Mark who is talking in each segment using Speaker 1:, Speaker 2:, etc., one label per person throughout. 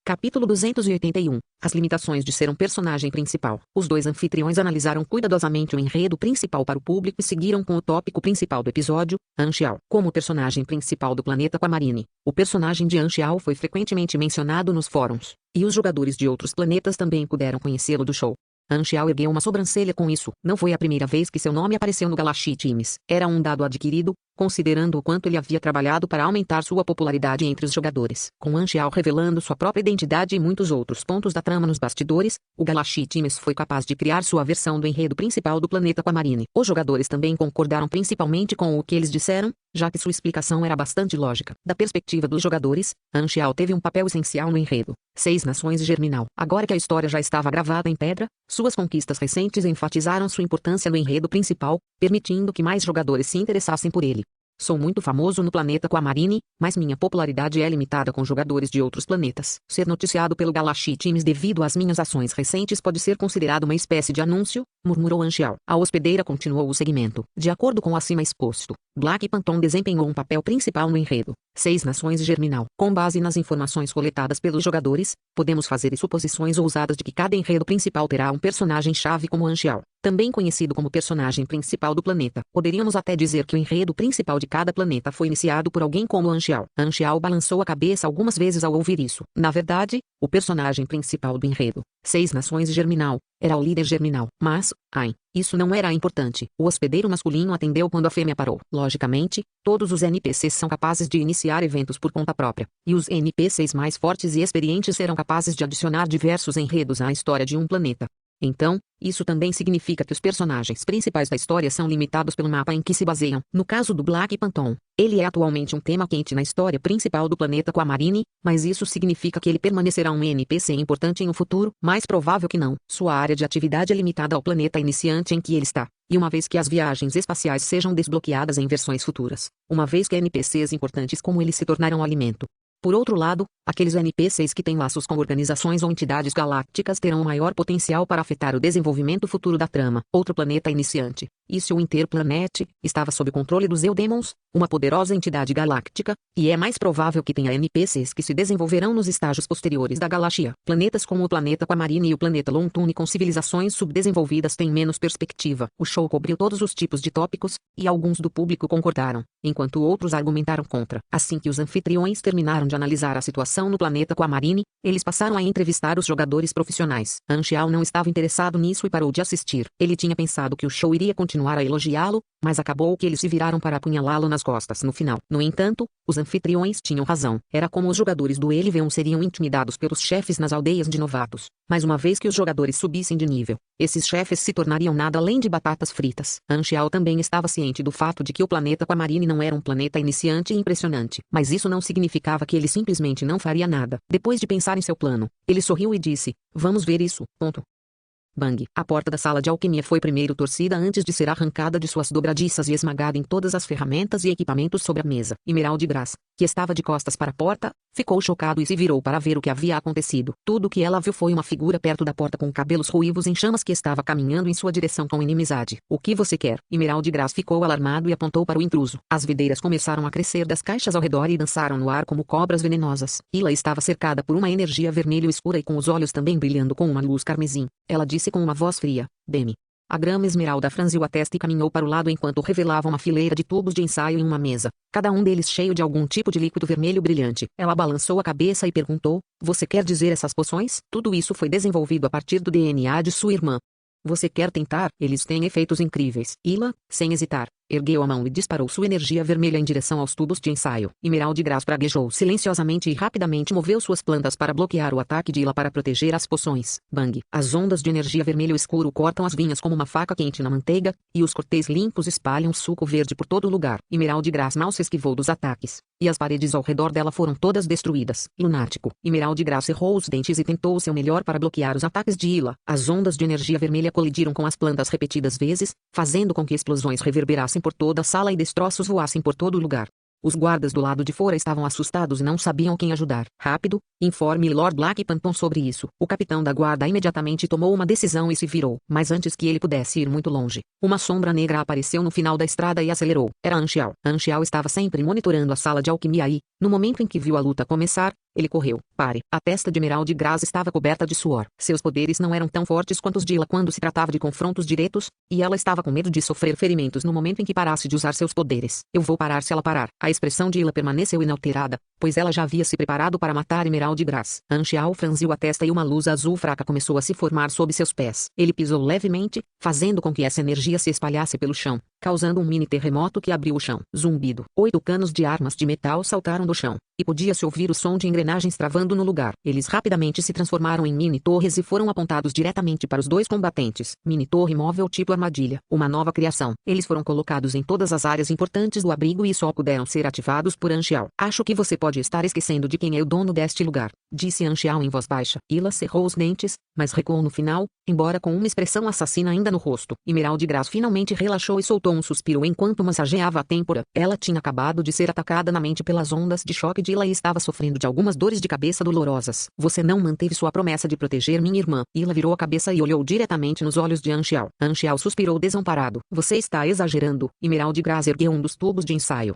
Speaker 1: Capítulo 281. As limitações de ser um personagem principal. Os dois anfitriões analisaram cuidadosamente o enredo principal para o público e seguiram com o tópico principal do episódio, Anxiao, como o personagem principal do planeta Aquamarine. O personagem de Anxiao foi frequentemente mencionado nos fóruns, e os jogadores de outros planetas também puderam conhecê-lo do show. Anxiao ergueu uma sobrancelha com isso. Não foi a primeira vez que seu nome apareceu no Galaxy Times. Era um dado adquirido, considerando o quanto ele havia trabalhado para aumentar sua popularidade entre os jogadores. Com Anxiao revelando sua própria identidade e muitos outros pontos da trama nos bastidores, o Galaxy Times foi capaz de criar sua versão do enredo principal do planeta Aquamarine. Os jogadores também concordaram principalmente com o que eles disseram, já que sua explicação era bastante lógica. Da perspectiva dos jogadores, Anxiao teve um papel essencial no enredo. 6 Nações e Germinal. Agora que a história já estava gravada em pedra, suas conquistas recentes enfatizaram sua importância no enredo principal, permitindo que mais jogadores se interessassem por ele. Sou muito famoso no planeta Aquamarine, mas minha popularidade é limitada com jogadores de outros planetas. Ser noticiado pelo Galaxy Times devido às minhas ações recentes pode ser considerado uma espécie de anúncio, murmurou Anxiao. A hospedeira continuou o segmento. De acordo com o acima exposto, Black Phantom desempenhou um papel principal no enredo. 6 Nações e Germinal. Com base nas informações coletadas pelos jogadores, podemos fazer suposições ousadas de que cada enredo principal terá um personagem-chave como Anxiao, também conhecido como personagem principal do planeta. Poderíamos até dizer que o enredo principal de cada planeta foi iniciado por alguém como Anxiao. Anxiao balançou a cabeça algumas vezes ao ouvir isso. Na verdade, o personagem principal do enredo, 6 Nações e Germinal, era o líder germinal. Mas, isso não era importante. O hospedeiro masculino atendeu quando a fêmea parou. Logicamente, todos os NPCs são capazes de iniciar eventos por conta própria, e os NPCs mais fortes e experientes serão capazes de adicionar diversos enredos à história de um planeta. Então, isso também significa que os personagens principais da história são limitados pelo mapa em que se baseiam. No caso do Black Phantom, ele é atualmente um tema quente na história principal do planeta Aquamarine, mas isso significa que ele permanecerá um NPC importante em um futuro? Mais provável que não. Sua área de atividade é limitada ao planeta iniciante em que ele está, e uma vez que as viagens espaciais sejam desbloqueadas em versões futuras, uma vez que NPCs importantes como ele se tornarão alimento. Por outro lado, aqueles NPCs que têm laços com organizações ou entidades galácticas terão um maior potencial para afetar o desenvolvimento futuro da trama. Outro planeta iniciante, o Interplanet, estava sob controle dos Eudemons, uma poderosa entidade galáctica, e é mais provável que tenha NPCs que se desenvolverão nos estágios posteriores da galáxia. Planetas como o planeta Aquamarine e o planeta Lontune com civilizações subdesenvolvidas têm menos perspectiva. O show cobriu todos os tipos de tópicos, e alguns do público concordaram, enquanto outros argumentaram contra. Assim que os anfitriões terminaram de analisar a situação no planeta Aquamarine, eles passaram a entrevistar os jogadores profissionais. Anxiao não estava interessado nisso e parou de assistir. Ele tinha pensado que o show iria continuar a elogiá-lo, mas acabou que eles se viraram para apunhalá-lo nas costas no final. No entanto, os anfitriões tinham razão. Era como os jogadores do Eliveon seriam intimidados pelos chefes nas aldeias de novatos. Mas uma vez que os jogadores subissem de nível, esses chefes se tornariam nada além de batatas fritas. Anxiao também estava ciente do fato de que o planeta Aquamarine não era um planeta iniciante e impressionante, mas isso não significava que ele simplesmente não faria nada. Depois de pensar em seu plano, ele sorriu e disse: "Vamos ver isso." Bang! A porta da sala de alquimia foi primeiro torcida antes de ser arrancada de suas dobradiças e esmagada em todas as ferramentas e equipamentos sobre a mesa. Emerald Grass, que estava de costas para a porta, ficou chocado e se virou para ver o que havia acontecido. Tudo o que ela viu foi uma figura perto da porta com cabelos ruivos em chamas que estava caminhando em sua direção com inimizade. "O que você quer?" Emerald Grass ficou alarmado e apontou para o intruso. As videiras começaram a crescer das caixas ao redor e dançaram no ar como cobras venenosas. Ila estava cercada por uma energia vermelha escura e com os olhos também brilhando com uma luz carmesim. Ela disse com uma voz fria: "Demi." A grama esmeralda franziu a testa e caminhou para o lado enquanto revelava uma fileira de tubos de ensaio em uma mesa, cada um deles cheio de algum tipo de líquido vermelho brilhante. Ela balançou a cabeça e perguntou: "Você quer dizer essas poções?" "Tudo isso foi desenvolvido a partir do DNA de sua irmã." "Você quer tentar?" "Eles têm efeitos incríveis." Ila, sem hesitar, ergueu a mão e disparou sua energia vermelha em direção aos tubos de ensaio. Emerald Grass praguejou silenciosamente e rapidamente moveu suas plantas para bloquear o ataque de Ila para proteger as poções. Bang! As ondas de energia vermelho escuro cortam as vinhas como uma faca quente na manteiga, e os cortês limpos espalham suco verde por todo o lugar. Emerald Grass mal se esquivou dos ataques, e as paredes ao redor dela foram todas destruídas. Lunático. Emerald Grass cerrou os dentes e tentou o seu melhor para bloquear os ataques de Ila. As ondas de energia vermelha colidiram com as plantas repetidas vezes, fazendo com que explosões reverberassem por toda a sala e destroços voassem por todo o lugar. Os guardas do lado de fora estavam assustados e não sabiam quem ajudar. "Rápido, informe Lord Black Phantom sobre isso." O capitão da guarda imediatamente tomou uma decisão e se virou. Mas antes que ele pudesse ir muito longe, uma sombra negra apareceu no final da estrada e acelerou. Era Anxiao. Anxiao estava sempre monitorando a sala de alquimia e, no momento em que viu a luta começar, Ele correu. Pare. A testa de Emerald Grass estava coberta de suor. Seus poderes não eram tão fortes quanto os de Ila quando se tratava de confrontos diretos, e ela estava com medo de sofrer ferimentos no momento em que parasse de usar seus poderes. Eu vou parar se ela parar. A expressão de Ila permaneceu inalterada, pois ela já havia se preparado para matar Emerald Grass. Anxial franziu a testa e uma luz azul fraca começou a se formar sob seus pés. Ele pisou levemente, fazendo com que essa energia se espalhasse pelo chão, causando um mini terremoto que abriu o chão. Zumbido. 8 canos de armas de metal saltaram do chão, e podia-se ouvir o som de engrenagens travando no lugar. Eles rapidamente se transformaram em mini-torres e foram apontados diretamente para os dois combatentes. Mini-torre móvel tipo armadilha. Uma nova criação. Eles foram colocados em todas as áreas importantes do abrigo e só puderam ser ativados por Anxial. Acho que você pode estar esquecendo de quem é o dono deste lugar, disse Anxial em voz baixa. Ila cerrou os dentes, mas recuou no final, embora com uma expressão assassina ainda no rosto. Emerald Grass finalmente relaxou e soltou um suspiro enquanto massageava a têmpora. Ela tinha acabado de ser atacada na mente pelas ondas de choque de Ila e estava sofrendo de algumas dores de cabeça dolorosas. Você não manteve sua promessa de proteger minha irmã. Ila virou a cabeça e olhou diretamente nos olhos de Anxial. Anxial suspirou desamparado. Você está exagerando. Emerald Grass ergueu um dos tubos de ensaio.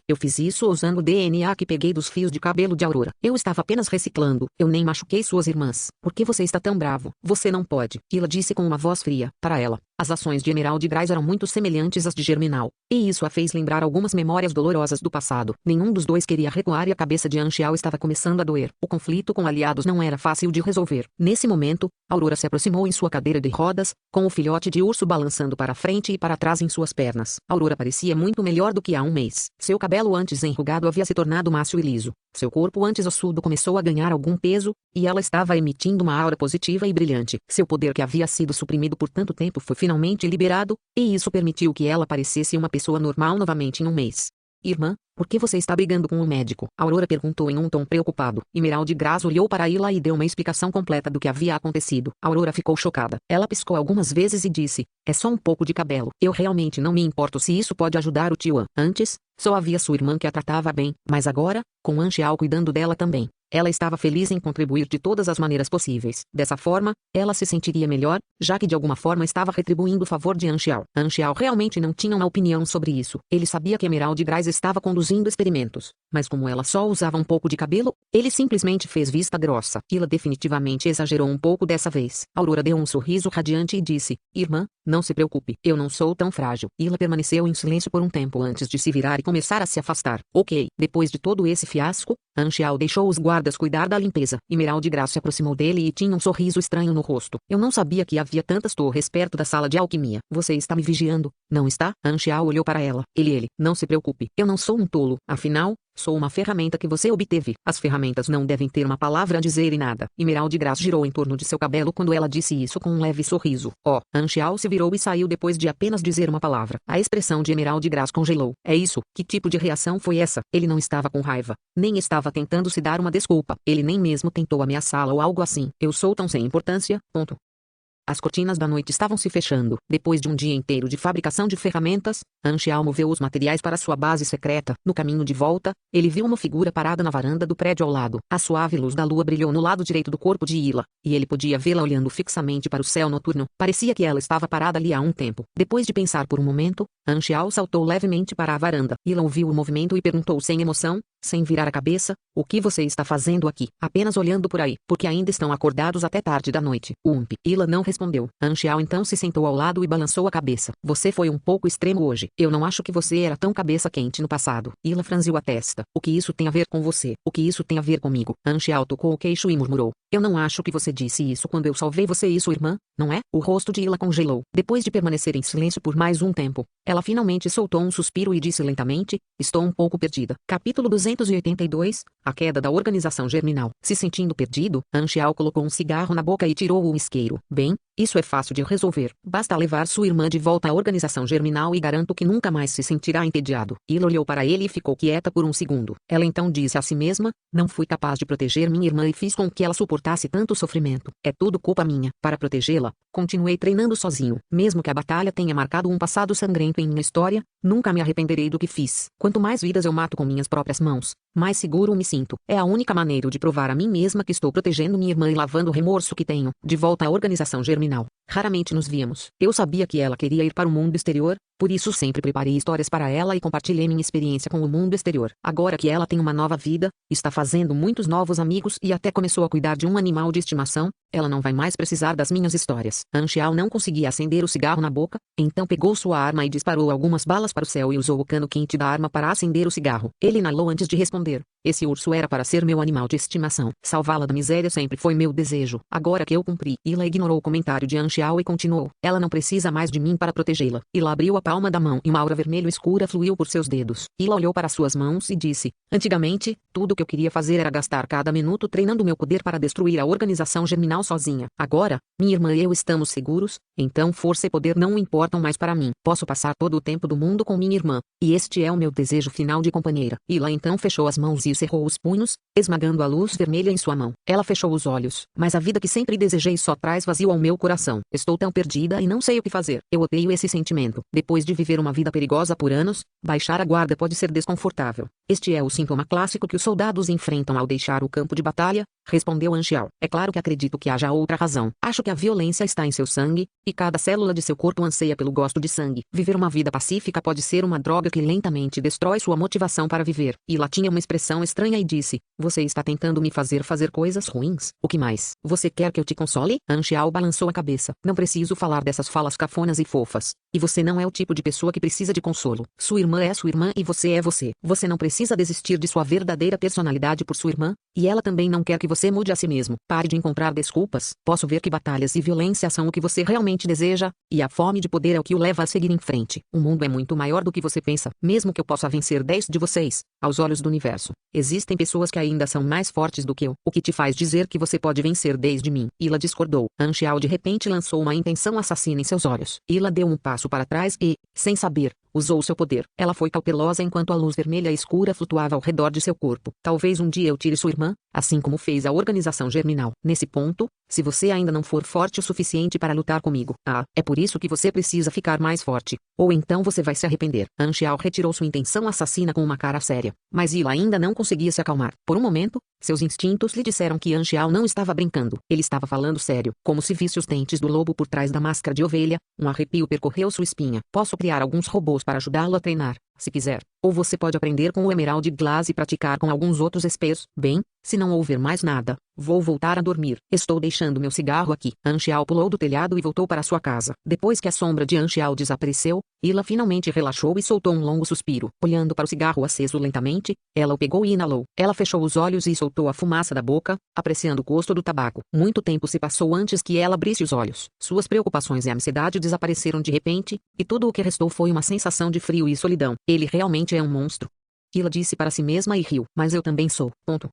Speaker 1: Eu fiz isso usando o DNA que peguei dos fios de cabelo de Aurora. Eu estava apenas reciclando. Eu nem machuquei suas irmãs. Por que você está tão bravo? Você não pode. Ila disse com uma voz fria. Para ela, as ações de Emerald Grass eram muito semelhantes às de Germinal, e isso a fez lembrar algumas memórias dolorosas do passado. Nenhum dos dois queria recuar e a cabeça de Anxial estava começando a doer. O conflito com aliados não era fácil de resolver. Nesse momento, Aurora se aproximou em sua cadeira de rodas, com o filhote de urso balançando para frente e para trás em suas pernas. Aurora parecia muito melhor do que há um mês. Seu cabelo antes enrugado havia se tornado macio e liso. Seu corpo antes ossudo começou a ganhar algum peso, e ela estava emitindo uma aura positiva e brilhante. Seu poder que havia sido suprimido por tanto tempo foi finalmente liberado, e isso permitiu que ela parecesse uma pessoa normal novamente em um mês. Irmã, por que você está brigando com o médico? Aurora perguntou em um tom preocupado. Emerald Grass olhou para Ila e deu uma explicação completa do que havia acontecido. Aurora ficou chocada. Ela piscou algumas vezes e disse, é só um pouco de cabelo. Eu realmente não me importo se isso pode ajudar o tio An. Antes, só havia sua irmã que a tratava bem, mas agora, com Anxial cuidando dela também, ela estava feliz em contribuir de todas as maneiras possíveis. Dessa forma, ela se sentiria melhor, já que de alguma forma estava retribuindo o favor de Anxial. Anxial realmente não tinha uma opinião sobre isso. Ele sabia que Emerald Grass estava conduzindo experimentos, mas como ela só usava um pouco de cabelo, ele simplesmente fez vista grossa. Ila definitivamente exagerou um pouco dessa vez. Aurora deu um sorriso radiante e disse, irmã, não se preocupe, eu não sou tão frágil. Ila permaneceu em silêncio por um tempo antes de se virar e começar a se afastar. Ok, depois de todo esse fiasco, Anxial deixou os guardas cuidar da limpeza. Emerald Grass se aproximou dele e tinha um sorriso estranho no rosto. Eu não sabia que havia tantas torres perto da sala de alquimia. Você está me vigiando, não está? Anxial olhou para ela. Ele, não se preocupe. Eu não sou um tolo. Afinal, sou uma ferramenta que você obteve. As ferramentas não devem ter uma palavra a dizer e nada. Emerald Grass girou em torno de seu cabelo quando ela disse isso com um leve sorriso. Anxial se virou e saiu depois de apenas dizer uma palavra. A expressão de Emerald Grass congelou. É isso? Que tipo de reação foi essa? Ele não estava com raiva, nem estava tentando se dar uma desculpa. Ele nem mesmo tentou ameaçá-la ou algo assim. Eu sou tão sem importância, ponto. As cortinas da noite estavam se fechando. Depois de um dia inteiro de fabricação de ferramentas, Anxial moveu os materiais para sua base secreta. No caminho de volta, ele viu uma figura parada na varanda do prédio ao lado. A suave luz da lua brilhou no lado direito do corpo de Ila, e ele podia vê-la olhando fixamente para o céu noturno. Parecia que ela estava parada ali há um tempo. Depois de pensar por um momento, Anxial saltou levemente para a varanda. Ila ouviu o movimento e perguntou sem emoção, sem virar a cabeça, o que você está fazendo aqui? Apenas olhando por aí, porque ainda estão acordados até tarde da noite. Ila não respondeu. Anxial então se sentou ao lado e balançou a cabeça. Você foi um pouco extremo hoje. Eu não acho que você era tão cabeça quente no passado. Ila franziu a testa. O que isso tem a ver com você? O que isso tem a ver comigo? Anxial tocou o queixo e murmurou. Eu não acho que você disse isso quando eu salvei você e sua irmã, não é? O rosto de Ila congelou. Depois de permanecer em silêncio por mais um tempo, ela finalmente soltou um suspiro e disse lentamente, estou um pouco perdida. Capítulo 282, a queda da organização germinal. Se sentindo perdido, Anxial colocou um cigarro na boca e tirou o isqueiro. Bem, isso é fácil de resolver. Basta levar sua irmã de volta à organização germinal e garanto que nunca mais se sentirá entediado. Ila olhou para ele e ficou quieta por um segundo. Ela então disse a si mesma, não fui capaz de proteger minha irmã e fiz com que ela suportasse tanto sofrimento. É tudo culpa minha. Para protegê-la, continuei treinando sozinho. Mesmo que a batalha tenha marcado um passado sangrento em minha história, nunca me arrependerei do que fiz. Quanto mais vidas eu mato com minhas próprias mãos, mais seguro me sinto. É a única maneira de provar a mim mesma que estou protegendo minha irmã e lavando o remorso que tenho. De volta à organização germinal. Raramente nos víamos. Eu sabia que ela queria ir para o mundo exterior, por isso sempre preparei histórias para ela e compartilhei minha experiência com o mundo exterior. Agora que ela tem uma nova vida, está fazendo muitos novos amigos e até começou a cuidar de um animal de estimação, ela não vai mais precisar das minhas histórias. Anxial não conseguia acender o cigarro na boca, então pegou sua arma e disparou algumas balas para o céu e usou o cano quente da arma para acender o cigarro. Ele inalou antes de responder. Esse urso era para ser meu animal de estimação. Salvá-la da miséria sempre foi meu desejo. Agora que eu cumpri. Ila ignorou o comentário de Anxial e continuou. Ela não precisa mais de mim para protegê-la. Ila abriu a palma da mão e uma aura vermelho escura fluiu por seus dedos. Ila olhou para suas mãos e disse: antigamente, tudo o que eu queria fazer era gastar cada minuto treinando meu poder para destruir a organização germinal sozinha. Agora, minha irmã e eu estamos seguros, então força e poder não importam mais para mim. Posso passar todo o tempo do mundo com minha irmã, e este é o meu desejo final de companheira. Ila então fechou as mãos e cerrou os punhos, esmagando a luz vermelha em sua mão. Ela fechou os olhos. Mas a vida que sempre desejei só traz vazio ao meu coração. Estou tão perdida e não sei o que fazer. Eu odeio esse sentimento. Depois de viver uma vida perigosa por anos, baixar a guarda pode ser desconfortável. Este é o sintoma clássico que os soldados enfrentam ao deixar o campo de batalha, respondeu Anxial. É claro que acredito que haja outra razão. Acho que a violência está em seu sangue, e cada célula de seu corpo anseia pelo gosto de sangue. Viver uma vida pacífica pode ser uma droga que lentamente destrói sua motivação para viver. Ila tinha uma expressão estranha e disse: você está tentando me fazer coisas ruins? O que mais? Você quer que eu te console? Anxial balançou a cabeça. Não preciso falar dessas falas cafonas e fofas. E você não é o tipo de pessoa que precisa de consolo. Sua irmã é sua irmã e você é você. Você não precisa desistir de sua verdadeira personalidade por sua irmã, e ela também não quer que você mude a si mesmo. Pare de encontrar desculpas. Posso ver que batalhas e violência são o que você realmente deseja, e a fome de poder é o que o leva a seguir em frente. O mundo é muito maior do que você pensa, mesmo que eu possa vencer 10 de vocês, aos olhos do universo. Existem pessoas que ainda são mais fortes do que eu. O que te faz dizer que você pode vencer 10 de mim? Ila discordou. Anxial de repente lançou uma intenção assassina em seus olhos. Ila deu um passo para trás e, sem saber, usou seu poder. Ela foi cautelosa enquanto a luz vermelha escura flutuava ao redor de seu corpo. Talvez um dia eu tire sua irmã, assim como fez a organização germinal. Nesse ponto, se você ainda não for forte o suficiente para lutar comigo, é por isso que você precisa ficar mais forte. Ou então você vai se arrepender. Anxial retirou sua intenção assassina com uma cara séria. Mas Ila ainda não conseguia se acalmar. Por um momento, seus instintos lhe disseram que Anxial não estava brincando. Ele estava falando sério, como se visse os dentes do lobo por trás da máscara de ovelha. Um arrepio percorreu sua espinha. Posso criar alguns robôs para ajudá-lo a treinar, se quiser. Ou você pode aprender com o Emerald Glass e praticar com alguns outros espiões. Bem, se não houver mais nada, vou voltar a dormir. Estou deixando meu cigarro aqui. Anxial pulou do telhado e voltou para sua casa. Depois que a sombra de Anxial desapareceu, Ila finalmente relaxou e soltou um longo suspiro. Olhando para o cigarro aceso lentamente, ela o pegou e inalou. Ela fechou os olhos e soltou a fumaça da boca, apreciando o gosto do tabaco. Muito tempo se passou antes que ela abrisse os olhos. Suas preocupações e ansiedade desapareceram de repente, e tudo o que restou foi uma sensação de frio e solidão. Ele realmente é um monstro. Ila disse para si mesma e riu. Mas eu também sou. Ponto.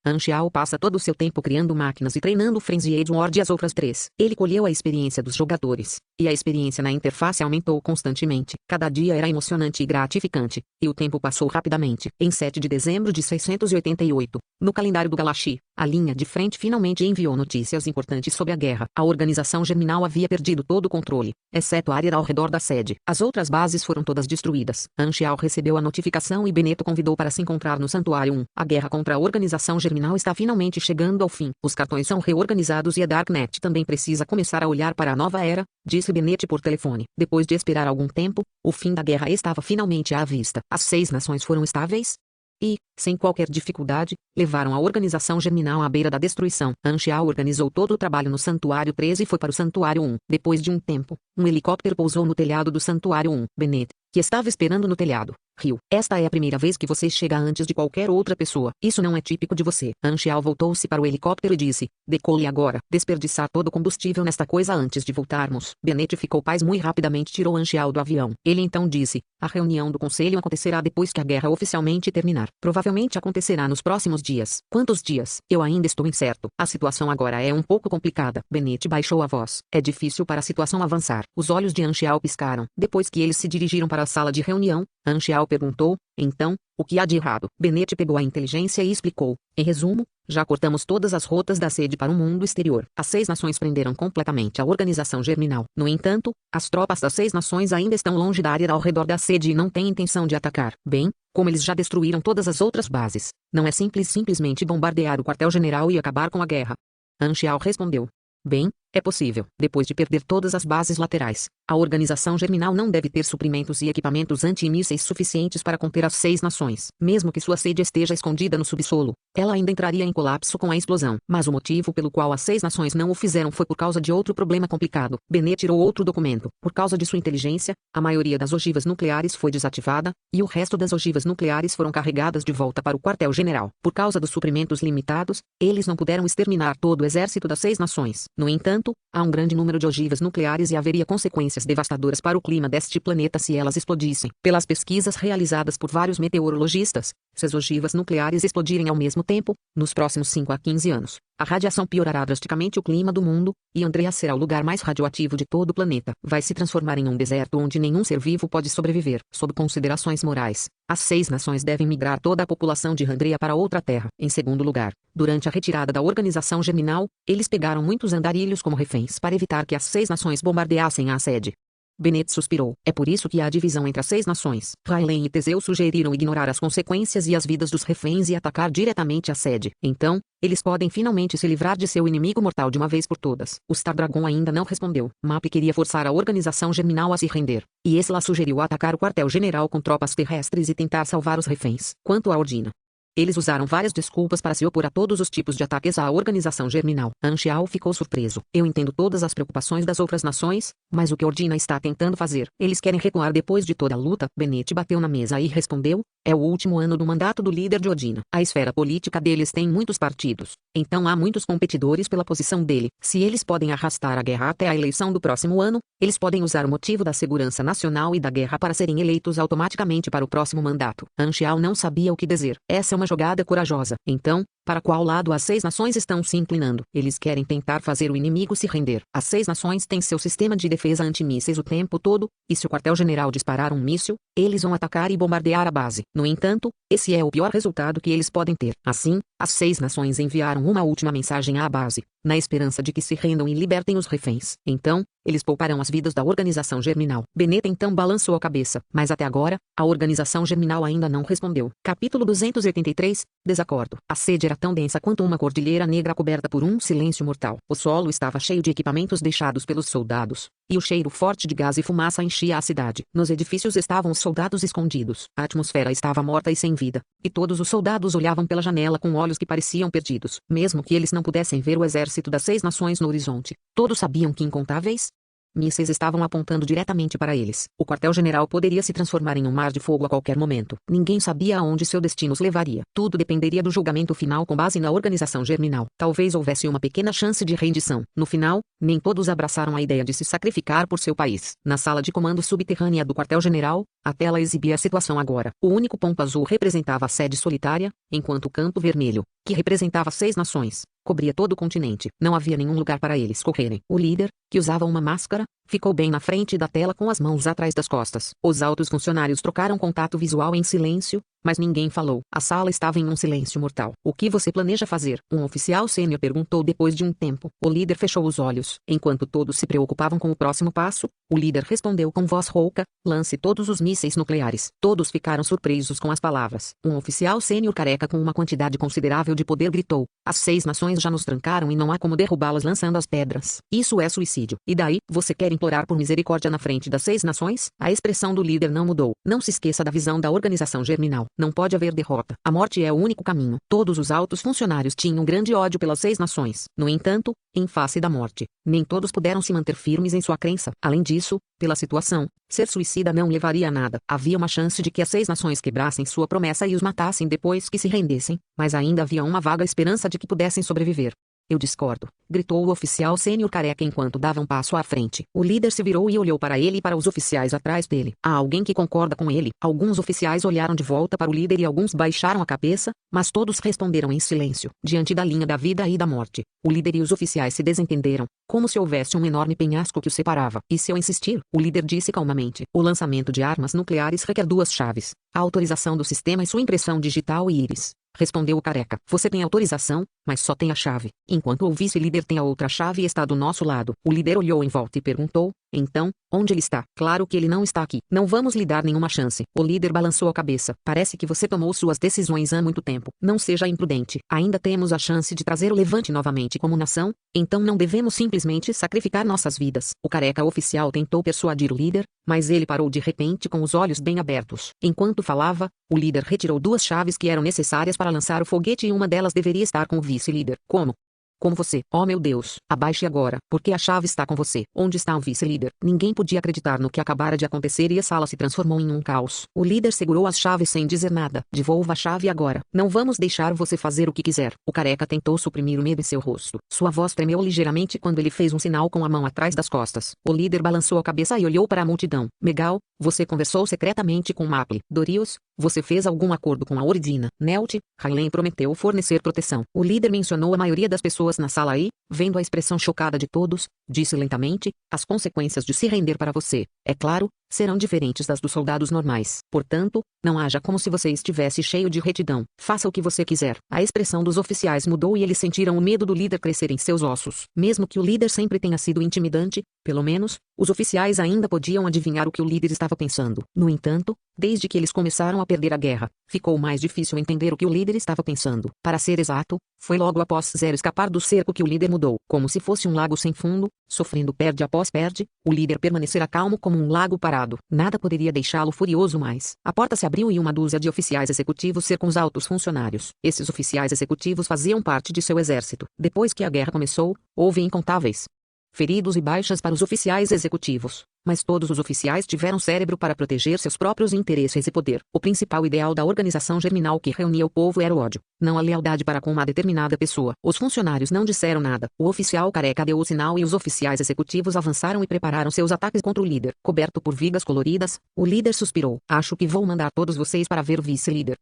Speaker 1: Anxial passa todo o seu tempo criando máquinas e treinando Frenzied Ward e as outras 3. Ele colheu a experiência dos jogadores, e a experiência na interface aumentou constantemente. Cada dia era emocionante e gratificante, e o tempo passou rapidamente. Em 7 de dezembro de 688, no calendário do Galaxy, a linha de frente finalmente enviou notícias importantes sobre a guerra. A organização germinal havia perdido todo o controle, exceto a área ao redor da sede. As outras bases foram todas destruídas. Anxial recebeu a notificação e Benneto convidou para se encontrar no Santuário 1. A guerra contra a organização germinal está finalmente chegando ao fim. Os cartões são reorganizados e a Darknet também precisa começar a olhar para a nova era, disse Bennet por telefone. Depois de esperar algum tempo, o fim da guerra estava finalmente à vista. As 6 nações foram estáveis e, sem qualquer dificuldade, levaram a organização germinal à beira da destruição. Anxial organizou todo o trabalho no Santuário 3 e foi para o Santuário 1. Depois de um tempo, um helicóptero pousou no telhado do Santuário 1. Bennet, que estava esperando no telhado, riu. Esta é a primeira vez que você chega antes de qualquer outra pessoa. Isso não é típico de você. Anxial voltou-se para o helicóptero e disse: decole agora. Desperdiçar todo o combustível nesta coisa antes de voltarmos. Bennet ficou pasmo e rapidamente tirou Anxial do avião. Ele então disse: a reunião do conselho acontecerá depois que a guerra oficialmente terminar. Provavelmente acontecerá nos próximos dias. Quantos dias? Eu ainda estou incerto. A situação agora é um pouco complicada. Bennet baixou a voz. É difícil para a situação avançar. Os olhos de Anxial piscaram. Depois que eles se dirigiram para a sala de reunião, Anxial perguntou, então, o que há de errado? Bennett pegou a inteligência e explicou, em resumo, já cortamos todas as rotas da sede para o mundo exterior. As 6 nações prenderam completamente a organização germinal. No entanto, as tropas das 6 nações ainda estão longe da área ao redor da sede e não têm intenção de atacar. Bem, como eles já destruíram todas as outras bases, não é simplesmente bombardear o quartel-general e acabar com a guerra. Anchial respondeu. Bem, é possível. Depois de perder todas as bases laterais, a organização germinal não deve ter suprimentos e equipamentos antimísseis suficientes para conter as 6 nações. Mesmo que sua sede esteja escondida no subsolo, ela ainda entraria em colapso com a explosão. Mas o motivo pelo qual as 6 nações não o fizeram foi por causa de outro problema complicado. Bennett tirou outro documento. Por causa de sua inteligência, a maioria das ogivas nucleares foi desativada, e o resto das ogivas nucleares foram carregadas de volta para o quartel-general. Por causa dos suprimentos limitados, eles não puderam exterminar todo o exército das 6 nações. No entanto, há um grande número de ogivas nucleares e haveria consequências devastadoras para o clima deste planeta se elas explodissem. Pelas pesquisas realizadas por vários meteorologistas, se as ogivas nucleares explodirem ao mesmo tempo, nos próximos 5 a 15 anos, a radiação piorará drasticamente o clima do mundo, e Andrea será o lugar mais radioativo de todo o planeta. Vai se transformar em um deserto onde nenhum ser vivo pode sobreviver. Sob considerações morais, as 6 nações devem migrar toda a população de Andrea para outra terra. Em segundo lugar, durante a retirada da organização germinal, eles pegaram muitos andarilhos como reféns para evitar que as 6 nações bombardeassem a sede. Bennett suspirou. É por isso que há divisão entre as 6 nações. Rayleigh e Teseu sugeriram ignorar as consequências e as vidas dos reféns e atacar diretamente a sede. Então, eles podem finalmente se livrar de seu inimigo mortal de uma vez por todas. O Star Dragon ainda não respondeu. Mapp queria forçar a organização germinal a se render, e Esla sugeriu atacar o quartel-general com tropas terrestres e tentar salvar os reféns. Quanto a Ordina, eles usaram várias desculpas para se opor a todos os tipos de ataques à organização germinal. Anchial ficou surpreso. Eu entendo todas as preocupações das outras nações, mas o que Ordina está tentando fazer? Eles querem recuar depois de toda a luta? Bennett bateu na mesa e respondeu, é o último ano do mandato do líder de Ordina. A esfera política deles tem muitos partidos, então há muitos competidores pela posição dele. Se eles podem arrastar a guerra até a eleição do próximo ano, eles podem usar o motivo da segurança nacional e da guerra para serem eleitos automaticamente para o próximo mandato. Anchial não sabia o que dizer. Essa é uma jogada corajosa. Então, para qual lado as 6 nações estão se inclinando? Eles querem tentar fazer o inimigo se render. As 6 nações têm seu sistema de defesa antimísseis o tempo todo, e se o quartel-general disparar um míssil, eles vão atacar e bombardear a base. No entanto, esse é o pior resultado que eles podem ter. Assim, as 6 nações enviaram uma última mensagem à base, na esperança de que se rendam e libertem os reféns. Então, eles pouparão as vidas da organização germinal. Bennett então balançou a cabeça, mas até agora, a organização germinal ainda não respondeu. Capítulo 283, Desacordo. A sede era tão densa quanto uma cordilheira negra coberta por um silêncio mortal. O solo estava cheio de equipamentos deixados pelos soldados, e o cheiro forte de gás e fumaça enchia a cidade. Nos edifícios estavam os soldados escondidos. A atmosfera estava morta e sem vida, e todos os soldados olhavam pela janela com olhos que pareciam perdidos. Mesmo que eles não pudessem ver o exército das 6 nações no horizonte, todos sabiam que incontáveis mísseis estavam apontando diretamente para eles. O quartel-general poderia se transformar em um mar de fogo a qualquer momento. Ninguém sabia aonde seu destino os levaria. Tudo dependeria do julgamento final com base na organização germinal. Talvez houvesse uma pequena chance de rendição. No final, nem todos abraçaram a ideia de se sacrificar por seu país. Na sala de comando subterrânea do quartel-general, a tela exibia a situação agora. O único ponto azul representava a sede solitária, enquanto o campo vermelho, que representava 6 nações, cobria todo o continente. Não havia nenhum lugar para eles correrem. O líder, que usava uma máscara, ficou bem na frente da tela com as mãos atrás das costas. Os altos funcionários trocaram contato visual em silêncio, mas ninguém falou. A sala estava em um silêncio mortal. O que você planeja fazer? Um oficial sênior perguntou depois de um tempo. O líder fechou os olhos. Enquanto todos se preocupavam com o próximo passo, o líder respondeu com voz rouca, lance todos os mísseis nucleares. Todos ficaram surpresos com as palavras. Um oficial sênior careca com uma quantidade considerável de poder gritou. As 6 nações já nos trancaram e não há como derrubá-las lançando as pedras. Isso é suicídio. E daí, você quer implorar por misericórdia na frente das 6 nações? A expressão do líder não mudou. Não se esqueça da visão da organização germinal. Não pode haver derrota. A morte é o único caminho. Todos os altos funcionários tinham grande ódio pelas 6 nações. No entanto, em face da morte, nem todos puderam se manter firmes em sua crença. Além disso, pela situação, ser suicida não levaria a nada. Havia uma chance de que as 6 nações quebrassem sua promessa e os matassem depois que se rendessem, mas ainda havia uma vaga esperança de que pudessem sobreviver. Eu discordo, gritou o oficial sênior careca enquanto dava um passo à frente. O líder se virou e olhou para ele e para os oficiais atrás dele. Há alguém que concorda com ele? Alguns oficiais olharam de volta para o líder e alguns baixaram a cabeça, mas todos responderam em silêncio. Diante da linha da vida e da morte, o líder e os oficiais se desentenderam, como se houvesse um enorme penhasco que os separava. E se eu insistir? O líder disse calmamente. O lançamento de armas nucleares requer duas chaves: a autorização do sistema e sua impressão digital e íris. Respondeu o careca. Você tem autorização, mas só tem a chave. Enquanto o vice-líder tem a outra chave e está do nosso lado. O líder olhou em volta e perguntou, então, onde ele está? Claro que ele não está aqui. Não vamos lhe dar nenhuma chance. O líder balançou a cabeça. Parece que você tomou suas decisões há muito tempo. Não seja imprudente. Ainda temos a chance de trazer o Levante novamente como nação, então não devemos simplesmente sacrificar nossas vidas. O careca oficial tentou persuadir o líder, mas ele parou de repente com os olhos bem abertos. Enquanto falava, o líder retirou duas chaves que eram necessárias para lançar o foguete e uma delas deveria estar com o vice-líder. Como? Com você. Oh meu Deus. Abaixe agora, porque a chave está com você. Onde está o vice-líder? Ninguém podia acreditar no que acabara de acontecer e a sala se transformou em um caos. O líder segurou as chaves sem dizer nada. Devolva a chave agora. Não vamos deixar você fazer o que quiser. O careca tentou suprimir o medo em seu rosto. Sua voz tremeu ligeiramente quando ele fez um sinal com a mão atrás das costas. O líder balançou a cabeça e olhou para a multidão. Megal, você conversou secretamente com Maple. Dorius, você fez algum acordo com a Ordina? Nelt, Raylan prometeu fornecer proteção. O líder mencionou a maioria das pessoas na sala e, vendo a expressão chocada de todos, disse lentamente, as consequências de se render para você, é claro, serão diferentes das dos soldados normais. Portanto, não haja como se você estivesse cheio de retidão. Faça o que você quiser. A expressão dos oficiais mudou e eles sentiram o medo do líder crescer em seus ossos. Mesmo que o líder sempre tenha sido intimidante, pelo menos, os oficiais ainda podiam adivinhar o que o líder estava pensando. No entanto, desde que eles começaram a perder a guerra, ficou mais difícil entender o que o líder estava pensando. Para ser exato, foi logo após Zero escapar do cerco que o líder mudou. Como se fosse um lago sem fundo, sofrendo perde após perde, o líder permanecerá calmo como um lago parado. Nada poderia deixá-lo furioso mais. A porta se abriu e uma dúzia de oficiais executivos cercam os altos funcionários. Esses oficiais executivos faziam parte de seu exército. Depois que a guerra começou, houve incontáveis feridos e baixas para os oficiais executivos, mas todos os oficiais tiveram cérebro para proteger seus próprios interesses e poder. O principal ideal da organização germinal que reunia o povo era o ódio, não a lealdade para com uma determinada pessoa. Os funcionários não disseram nada. O oficial careca deu o sinal e os oficiais executivos avançaram e prepararam seus ataques contra o líder. Coberto por vigas coloridas, o líder suspirou. Acho que vou mandar todos vocês para ver o vice-líder.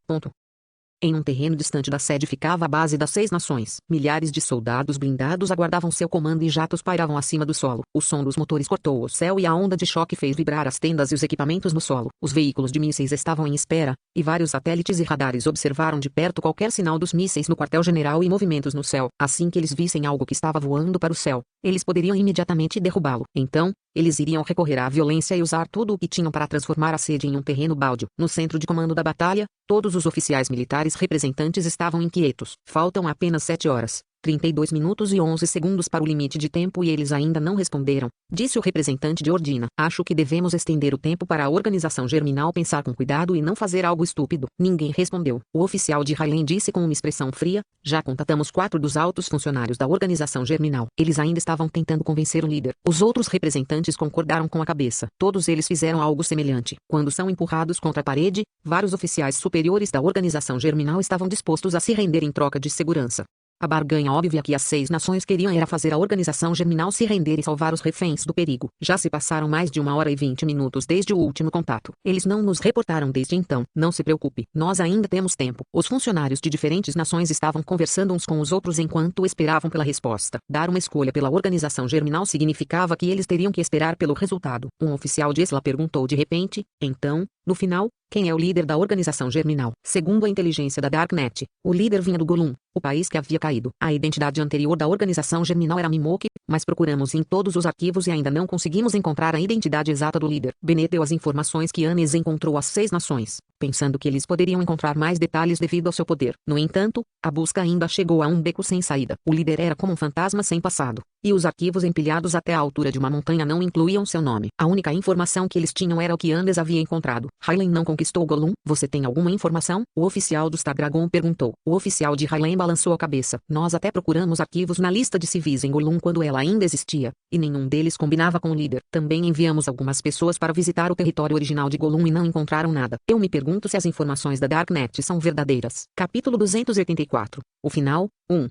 Speaker 1: Em um terreno distante da sede ficava a base das 6 nações. Milhares de soldados blindados aguardavam seu comando e jatos pairavam acima do solo. O som dos motores cortou o céu e a onda de choque fez vibrar as tendas e os equipamentos no solo. Os veículos de mísseis estavam em espera, e vários satélites e radares observaram de perto qualquer sinal dos mísseis no quartel-general e movimentos no céu. Assim que eles vissem algo que estava voando para o céu, eles poderiam imediatamente derrubá-lo. Então, eles iriam recorrer à violência e usar tudo o que tinham para transformar a sede em um terreno baldio. No centro de comando da batalha, todos os oficiais militares representantes estavam inquietos. Faltam apenas 7 horas, 32 minutos e 11 segundos para o limite de tempo e eles ainda não responderam, disse o representante de Ordina. Acho que devemos estender o tempo para a organização germinal pensar com cuidado e não fazer algo estúpido. Ninguém respondeu. O oficial de Raylan disse com uma expressão fria, já contatamos 4 dos altos funcionários da organização germinal. Eles ainda estavam tentando convencer o líder. Os outros representantes concordaram com a cabeça. Todos eles fizeram algo semelhante. Quando são empurrados contra a parede, vários oficiais superiores da organização germinal estavam dispostos a se render em troca de segurança. A barganha óbvia que as 6 nações queriam era fazer a organização germinal se render e salvar os reféns do perigo. Já se passaram mais de 1 hora e 20 minutos desde o último contato. Eles não nos reportaram desde então. Não se preocupe, nós ainda temos tempo. Os funcionários de diferentes nações estavam conversando uns com os outros enquanto esperavam pela resposta. Dar uma escolha pela organização germinal significava que eles teriam que esperar pelo resultado. Um oficial de Esla perguntou de repente, então, no final, quem é o líder da organização germinal? Segundo a inteligência da Darknet, o líder vinha do Golum, o país que havia caído. A identidade anterior da organização germinal era Mimok, mas procuramos em todos os arquivos e ainda não conseguimos encontrar a identidade exata do líder. Bennett deu as informações que Anes encontrou às 6 nações, pensando que eles poderiam encontrar mais detalhes devido ao seu poder. No entanto, a busca ainda chegou a um beco sem saída. O líder era como um fantasma sem passado, e os arquivos empilhados até a altura de uma montanha não incluíam seu nome. A única informação que eles tinham era o que Anes havia encontrado. Raylan não conquistou Golum. Você tem alguma informação? O oficial do Star Dragon perguntou. O oficial de Raylan balançou a cabeça. Nós até procuramos arquivos na lista de civis em Golum quando ela ainda existia, e nenhum deles combinava com o líder. Também enviamos algumas pessoas para visitar o território original de Golum e não encontraram nada. Eu me pergunto se as informações da Darknet são verdadeiras. Capítulo 284. O final. 1.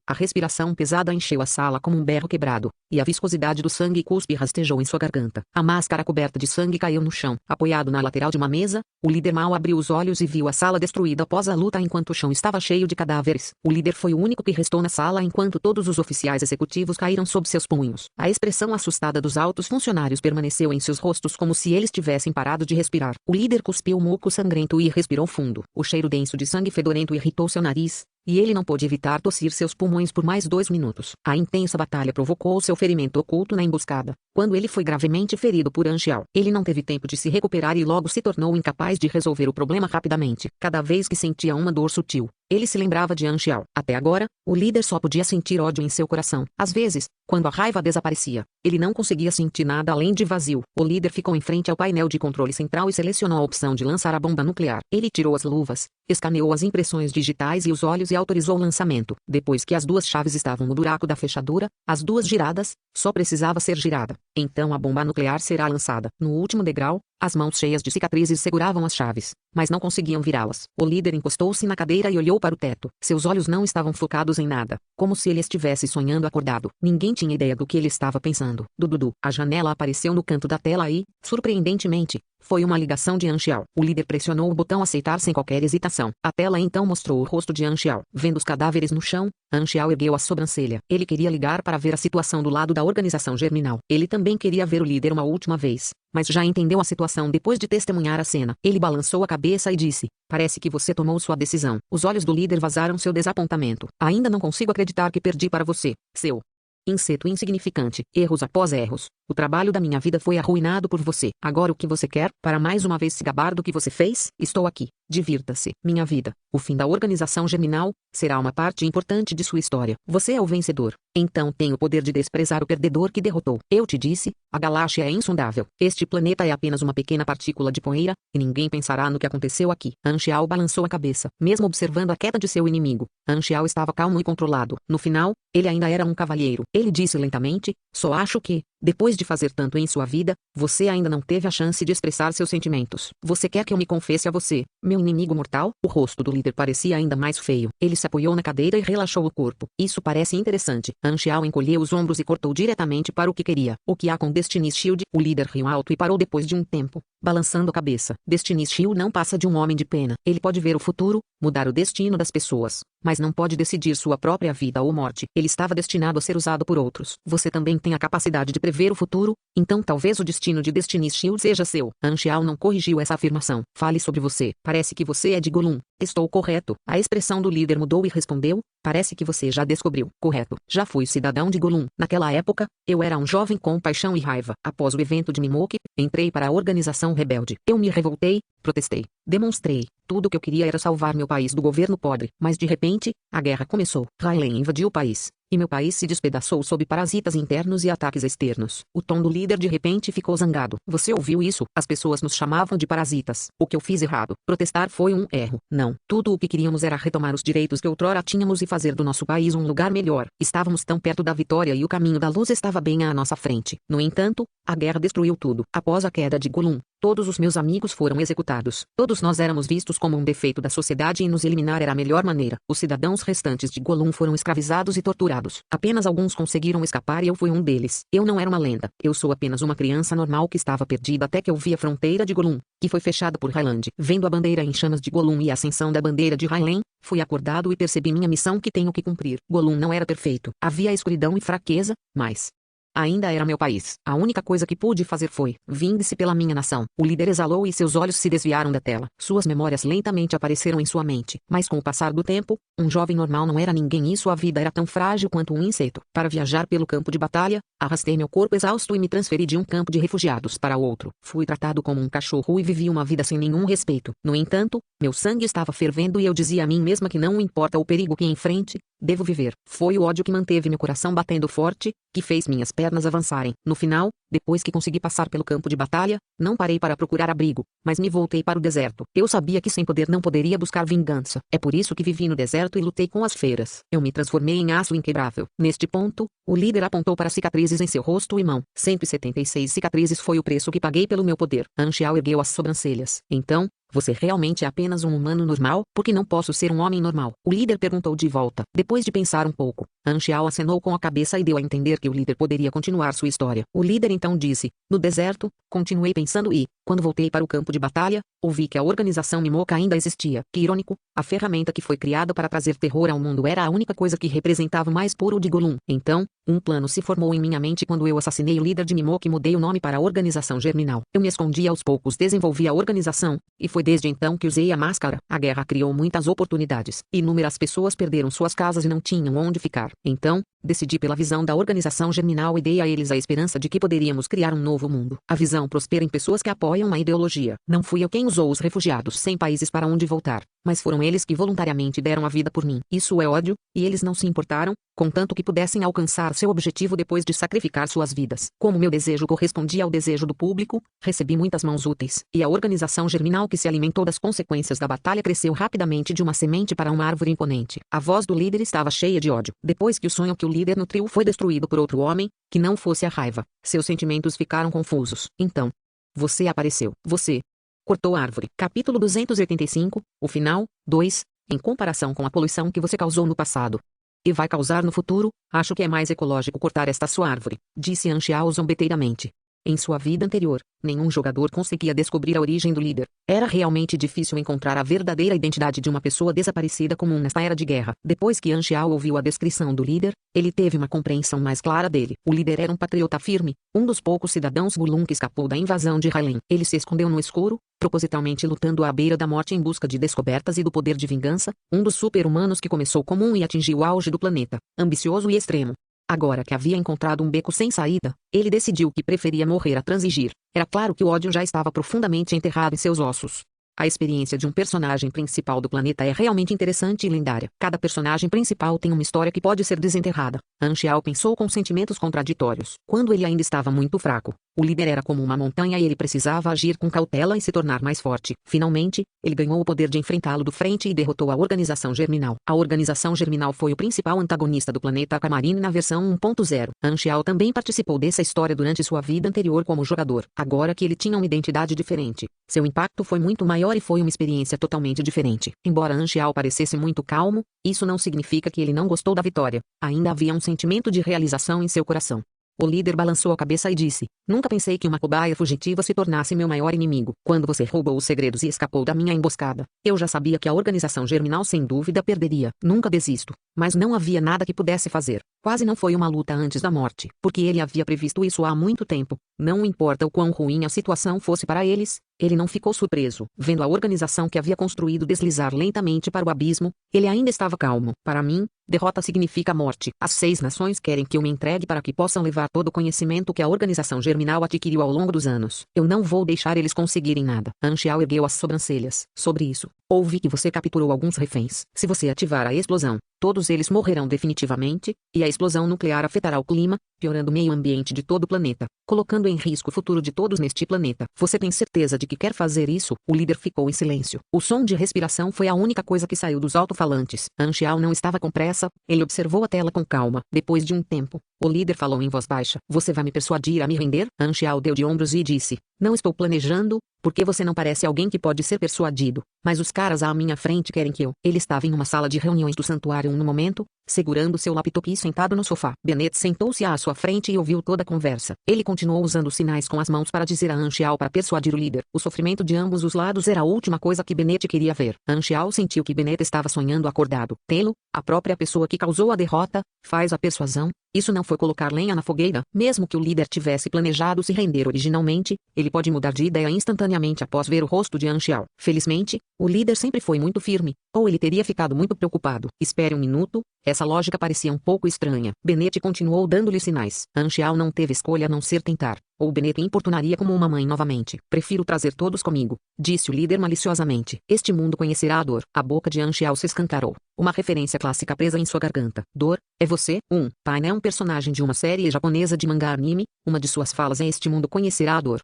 Speaker 1: A respiração pesada encheu a sala como um berro quebrado, e a viscosidade do sangue e cuspe rastejou em sua garganta. A máscara coberta de sangue caiu no chão. Apoiado na lateral de uma mesa, o líder mal abriu os olhos e viu a sala destruída após a luta enquanto o chão estava cheio de cadáveres. O líder foi o único que restou na sala enquanto todos os oficiais executivos caíram sob seus punhos. A expressão assustada dos altos funcionários permaneceu em seus rostos como se eles tivessem parado de respirar. O líder cuspiu muco sangrento e respirou fundo. O cheiro denso de sangue fedorento irritou seu nariz, e ele não pôde evitar tossir seus pulmões por mais 2 minutos. A intensa batalha provocou seu ferimento oculto na emboscada. Quando ele foi gravemente ferido por Anxiao, ele não teve tempo de se recuperar e logo se tornou incapaz de resolver o problema rapidamente. Cada vez que sentia uma dor sutil, ele se lembrava de Anxiao. Até agora, o líder só podia sentir ódio em seu coração. Às vezes, quando a raiva desaparecia, ele não conseguia sentir nada além de vazio. O líder ficou em frente ao painel de controle central e selecionou a opção de lançar a bomba nuclear. Ele tirou as luvas, escaneou as impressões digitais e os olhos e autorizou o lançamento. Depois que as 2 chaves estavam no buraco da fechadura, as 2 giradas, só precisava ser girada. Então a bomba nuclear será lançada. No último degrau, as mãos cheias de cicatrizes seguravam as chaves, mas não conseguiam virá-las. O líder encostou-se na cadeira e olhou para o teto. Seus olhos não estavam focados em nada, como se ele estivesse sonhando acordado. Ninguém tinha ideia do que ele estava pensando. Dududu. A janela apareceu no canto da tela e, surpreendentemente, foi uma ligação de Anxiao. O líder pressionou o botão aceitar sem qualquer hesitação. A tela então mostrou o rosto de Anxiao. Vendo os cadáveres no chão, Anxiao ergueu a sobrancelha. Ele queria ligar para ver a situação do lado da organização germinal. Ele também queria ver o líder uma última vez, mas já entendeu a situação depois de testemunhar a cena. Ele balançou a cabeça e disse: "Parece que você tomou sua decisão." Os olhos do líder vazaram seu desapontamento. "Ainda não consigo acreditar que perdi para você, seu inseto insignificante. Erros após erros. O trabalho da minha vida foi arruinado por você. Agora o que você quer? Para mais uma vez se gabar do que você fez? Estou aqui. Divirta-se. Minha vida, o fim da organização germinal, será uma parte importante de sua história. Você é o vencedor. Então tem o poder de desprezar o perdedor que derrotou. Eu te disse, a galáxia é insondável. Este planeta é apenas uma pequena partícula de poeira, e ninguém pensará no que aconteceu aqui." Anxiao balançou a cabeça, mesmo observando a queda de seu inimigo. Anxiao estava calmo e controlado. No final, ele ainda era um cavalheiro. Ele disse lentamente: "Só acho que, depois de fazer tanto em sua vida, você ainda não teve a chance de expressar seus sentimentos. Você quer que eu me confesse a você, meu inimigo mortal?" O rosto do líder parecia ainda mais feio. Ele se apoiou na cadeira e relaxou o corpo. "Isso parece interessante." Anxiao encolheu os ombros e cortou diretamente para o que queria. "O que há com Destiny's Shield?" O líder riu alto e parou depois de um tempo, balançando a cabeça. "Destiny's Shield não passa de um homem de pena. Ele pode ver o futuro, mudar o destino das pessoas, mas não pode decidir sua própria vida ou morte. Ele estava destinado a ser usado por outros. Você também tem a capacidade de prever o futuro, então talvez o destino de Destiny's Shield seja seu." Anxiao não corrigiu essa afirmação. "Fale sobre você. Parece que você é de Golum." "Estou correto." A expressão do líder mudou e respondeu: "Parece que você já descobriu." "Correto. Já fui cidadão de Golum. Naquela época, eu era um jovem com paixão e raiva. Após o evento de Mimoki, entrei para a organização rebelde. Eu me revoltei, protestei, demonstrei. Tudo o que eu queria era salvar meu país do governo podre. Mas de repente, a guerra começou. Raylan invadiu o país, e meu país se despedaçou sob parasitas internos e ataques externos." O tom do líder de repente ficou zangado. "Você ouviu isso? As pessoas nos chamavam de parasitas. O que eu fiz errado? Protestar foi um erro. Não. Tudo o que queríamos era retomar os direitos que outrora tínhamos e fazer do nosso país um lugar melhor. Estávamos tão perto da vitória e o caminho da luz estava bem à nossa frente. No entanto, a guerra destruiu tudo. Após a queda de Golum, todos os meus amigos foram executados. Todos nós éramos vistos como um defeito da sociedade e nos eliminar era a melhor maneira. Os cidadãos restantes de Golum foram escravizados e torturados. Apenas alguns conseguiram escapar e eu fui um deles. Eu não era uma lenda. Eu sou apenas uma criança normal que estava perdida até que eu vi a fronteira de Golum, que foi fechada por Highland. Vendo a bandeira em chamas de Golum e a ascensão da bandeira de Highland, fui acordado e percebi minha missão que tenho que cumprir. Golum não era perfeito. Havia escuridão e fraqueza, mas ainda era meu país. A única coisa que pude fazer foi: vingue-se pela minha nação." O líder exalou e seus olhos se desviaram da tela. Suas memórias lentamente apareceram em sua mente. Mas com o passar do tempo, um jovem normal não era ninguém e sua vida era tão frágil quanto um inseto. Para viajar pelo campo de batalha, arrastei meu corpo exausto e me transferi de um campo de refugiados para outro. Fui tratado como um cachorro e vivi uma vida sem nenhum respeito. No entanto, meu sangue estava fervendo e eu dizia a mim mesma que não importa o perigo que enfrente, devo viver. Foi o ódio que manteve meu coração batendo forte, que fez minhas pernas avançarem. No final, depois que consegui passar pelo campo de batalha, não parei para procurar abrigo, mas me voltei para o deserto. Eu sabia que sem poder não poderia buscar vingança. É por isso que vivi no deserto e lutei com as feras. Eu me transformei em aço inquebrável. Neste ponto, o líder apontou para cicatrizes em seu rosto e mão. 176 cicatrizes foi o preço que paguei pelo meu poder. Anxiao ergueu as sobrancelhas. Então, Você realmente é apenas um humano normal? Por que não posso ser um homem normal? O líder perguntou de volta. Depois de pensar um pouco, Anxiao acenou com a cabeça e deu a entender que o líder poderia continuar sua história. O líder então disse: no deserto, continuei pensando e, quando voltei para o campo de batalha, ouvi que a organização Mimoca ainda existia. Que irônico, a ferramenta que foi criada para trazer terror ao mundo era a única coisa que representava o mais puro de Golum. Então, um plano se formou em minha mente quando eu assassinei o líder de Mimoca e mudei o nome para a Organização Germinal. Eu me escondi e aos poucos desenvolvi a organização, e foi desde então que usei a máscara. A guerra criou muitas oportunidades. Inúmeras pessoas perderam suas casas e não tinham onde ficar. Então, decidi pela visão da organização germinal e dei a eles a esperança de que poderíamos criar um novo mundo. A visão prospera em pessoas que apoiam uma ideologia. Não fui eu quem usou os refugiados sem países para onde voltar, mas foram eles que voluntariamente deram a vida por mim. Isso é ódio, e eles não se importaram, contanto que pudessem alcançar seu objetivo depois de sacrificar suas vidas. Como meu desejo correspondia ao desejo do público, recebi muitas mãos úteis, e a organização germinal que se alimentou das consequências da batalha cresceu rapidamente de uma semente para uma árvore imponente. A voz do líder estava cheia de ódio. Depois que o sonho que o líder nutriu foi destruído por outro homem, que não fosse a raiva, seus sentimentos ficaram confusos. Então, você apareceu. Você cortou a árvore. Capítulo 285, o final, 2, em comparação com a poluição que você causou no passado e vai causar no futuro, acho que é mais ecológico cortar esta sua árvore, disse Anxiao zombeteiramente. Em sua vida anterior, nenhum jogador conseguia descobrir a origem do líder. Era realmente difícil encontrar a verdadeira identidade de uma pessoa desaparecida comum nesta era de guerra. Depois que Anxiao ouviu a descrição do líder, ele teve uma compreensão mais clara dele. O líder era um patriota firme, um dos poucos cidadãos Golum que escapou da invasão de Hylian. Ele se escondeu no escuro, propositalmente lutando à beira da morte em busca de descobertas e do poder de vingança, um dos super-humanos que começou comum e atingiu o auge do planeta, ambicioso e extremo. Agora que havia encontrado um beco sem saída, ele decidiu que preferia morrer a transigir. Era claro que o ódio já estava profundamente enterrado em seus ossos. A experiência de um personagem principal do planeta é realmente interessante e lendária. Cada personagem principal tem uma história que pode ser desenterrada. Anxiao pensou com sentimentos contraditórios. Quando ele ainda estava muito fraco, o líder era como uma montanha e ele precisava agir com cautela e se tornar mais forte. Finalmente, ele ganhou o poder de enfrentá-lo do frente e derrotou a Organização Germinal. A Organização Germinal foi o principal antagonista do planeta Aquamarine na versão 1.0. Anxiao também participou dessa história durante sua vida anterior como jogador. Agora que ele tinha uma identidade diferente, seu impacto foi muito maior e foi uma experiência totalmente diferente. Embora Anxiao parecesse muito calmo, isso não significa que ele não gostou da vitória. Ainda havia um sentimento de realização em seu coração. O líder balançou a cabeça e disse: nunca pensei que uma cobaia fugitiva se tornasse meu maior inimigo. Quando você roubou os segredos e escapou da minha emboscada, eu já sabia que a Organização Germinal sem dúvida perderia. Nunca desisto. Mas não havia nada que pudesse fazer. Quase não foi uma luta antes da morte, porque ele havia previsto isso há muito tempo. Não importa o quão ruim a situação fosse para eles, ele não ficou surpreso. Vendo a organização que havia construído deslizar lentamente para o abismo, ele ainda estava calmo. Para mim, derrota significa morte. As 6 nações querem que eu me entregue para que possam levar todo o conhecimento que a Organização Germinal adquiriu ao longo dos anos. Eu não vou deixar eles conseguirem nada. Anxiao ergueu as sobrancelhas. Sobre isso, ouvi que você capturou alguns reféns. Se você ativar a explosão, todos eles morrerão definitivamente, e a explosão nuclear afetará o clima, piorando o meio ambiente de todo o planeta, colocando em risco o futuro de todos neste planeta. Você tem certeza de que quer fazer isso? O líder ficou em silêncio. O som de respiração foi a única coisa que saiu dos alto-falantes. Anxiao não estava com pressa, ele observou a tela com calma. Depois de um tempo, o líder falou em voz baixa: você vai me persuadir a me render? Anxiao deu de ombros e disse: não estou planejando, porque você não parece alguém que pode ser persuadido, mas os caras à minha frente querem que eu. Ele estava em uma sala de reuniões do santuário no momento, segurando seu laptop e sentado no sofá. Bennett sentou-se à sua frente e ouviu toda a conversa. Ele continuou usando sinais com as mãos para dizer a Anxiao para persuadir o líder. O sofrimento de ambos os lados era a última coisa que Bennett queria ver. Anxiao sentiu que Bennett estava sonhando acordado. Tê-lo, a própria pessoa que causou a derrota, faz a persuasão. Isso não foi colocar lenha na fogueira. Mesmo que o líder tivesse planejado se render originalmente, ele pode mudar de ideia instantaneamente após ver o rosto de Anxiao. Felizmente, o líder sempre foi muito firme, ou ele teria ficado muito preocupado. Espere um minuto. Essa lógica parecia um pouco estranha. Bennett continuou dando-lhe sinais. Anxiao não teve escolha a não ser tentar, ou Bennett importunaria como uma mãe novamente. Prefiro trazer todos comigo, disse o líder maliciosamente. Este mundo conhecerá a dor. A boca de Anxiao se escancarou. Uma referência clássica presa em sua garganta. Dor, é você? Pain é um personagem de uma série japonesa de mangá anime. Uma de suas falas é: este mundo conhecerá a dor.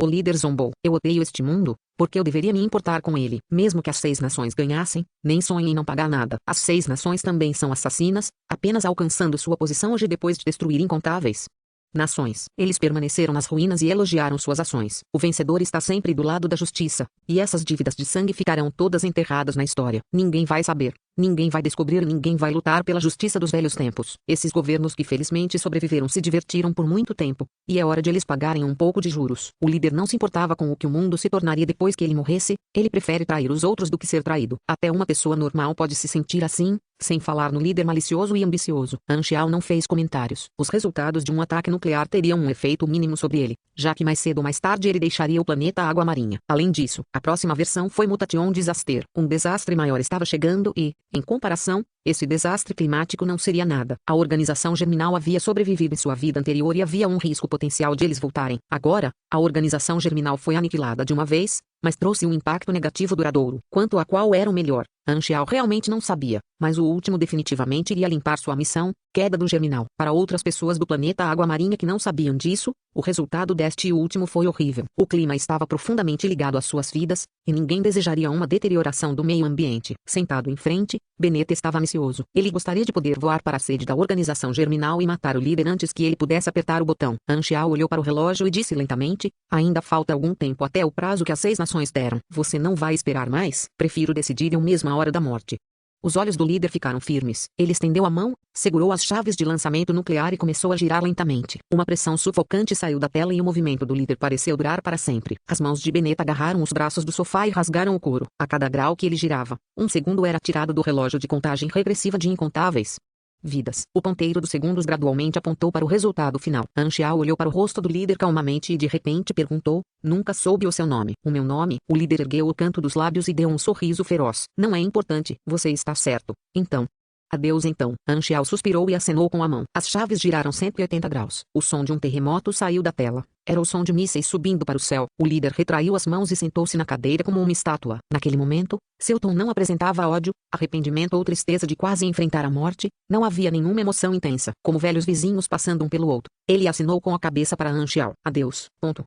Speaker 1: O líder zombou. Eu odeio este mundo, porque eu deveria me importar com ele. Mesmo que as 6 nações ganhassem, nem sonhem em não pagar nada. As 6 nações também são assassinas, apenas alcançando sua posição hoje depois de destruir incontáveis nações. Eles permaneceram nas ruínas e elogiaram suas ações. O vencedor está sempre do lado da justiça, e essas dívidas de sangue ficarão todas enterradas na história. Ninguém vai saber. Ninguém vai descobrir e ninguém vai lutar pela justiça dos velhos tempos. Esses governos que felizmente sobreviveram se divertiram por muito tempo, e é hora de eles pagarem um pouco de juros. O líder não se importava com o que o mundo se tornaria depois que ele morresse, ele prefere trair os outros do que ser traído. Até uma pessoa normal pode se sentir assim, sem falar no líder malicioso e ambicioso. Anxiao não fez comentários. Os resultados de um ataque nuclear teriam um efeito mínimo sobre ele, já que mais cedo ou mais tarde ele deixaria o planeta água marinha. Além disso, a próxima versão foi Mutation Disaster. Um desastre maior estava chegando e, em comparação, esse desastre climático não seria nada. A organização germinal havia sobrevivido em sua vida anterior e havia um risco potencial de eles voltarem. Agora, a organização germinal foi aniquilada de uma vez, mas trouxe um impacto negativo duradouro. Quanto a qual era o melhor, Anxiao realmente não sabia, mas o último definitivamente iria limpar sua missão, queda do germinal. Para outras pessoas do planeta água marinha que não sabiam disso, o resultado deste último foi horrível. O clima estava profundamente ligado às suas vidas, e ninguém desejaria uma deterioração do meio ambiente. Sentado em frente, Bennett estava ansioso. Ele gostaria de poder voar para a sede da organização germinal e matar o líder antes que ele pudesse apertar o botão. Anxiao olhou para o relógio e disse lentamente, ainda falta algum tempo até o prazo que as 6 nações deram. Você não vai esperar mais? Prefiro decidir eu mesmo a hora da morte. Os olhos do líder ficaram firmes. Ele estendeu a mão, segurou as chaves de lançamento nuclear e começou a girar lentamente. Uma pressão sufocante saiu da tela e o movimento do líder pareceu durar para sempre. As mãos de Bennett agarraram os braços do sofá e rasgaram o couro. A cada grau que ele girava, um segundo era tirado do relógio de contagem regressiva de incontáveis vidas. O ponteiro dos segundos gradualmente apontou para o resultado final. Anxiao olhou para o rosto do líder calmamente e de repente perguntou, nunca soube o seu nome. O meu nome? O líder ergueu o canto dos lábios e deu um sorriso feroz. Não é importante, você está certo. Então. Adeus então. Anxiao suspirou e acenou com a mão. As chaves giraram 180 graus. O som de um terremoto saiu da tela. Era o som de mísseis subindo para o céu. O líder retraiu as mãos e sentou-se na cadeira como uma estátua. Naquele momento, seu tom não apresentava ódio, arrependimento ou tristeza de quase enfrentar a morte. Não havia nenhuma emoção intensa, como velhos vizinhos passando um pelo outro. Ele assinou com a cabeça para Anxiao. Adeus. Ponto.